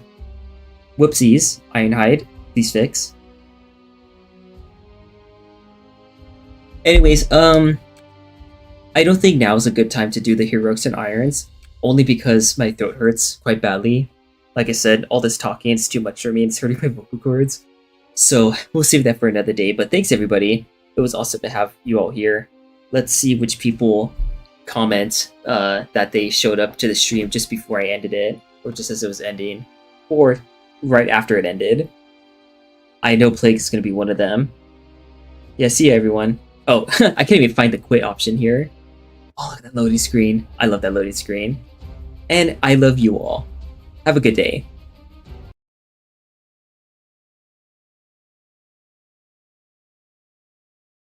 Whoopsies. Ironhide, please fix. Anyways, I don't think now is a good time to do the heroics and irons, only because my throat hurts quite badly. Like I said, all this talking is too much for me and it's hurting my vocal cords. So we'll save that for another day, but thanks everybody. It was awesome to have you all here. Let's see which people comment that they showed up to the stream just before I ended it, or just as it was ending, or right after it ended. I know Plague is going to be one of them. Yeah, see you everyone. Oh, I can't even find the quit option here. Oh, look at that loading screen. I love that loading screen. And I love you all. Have a good day.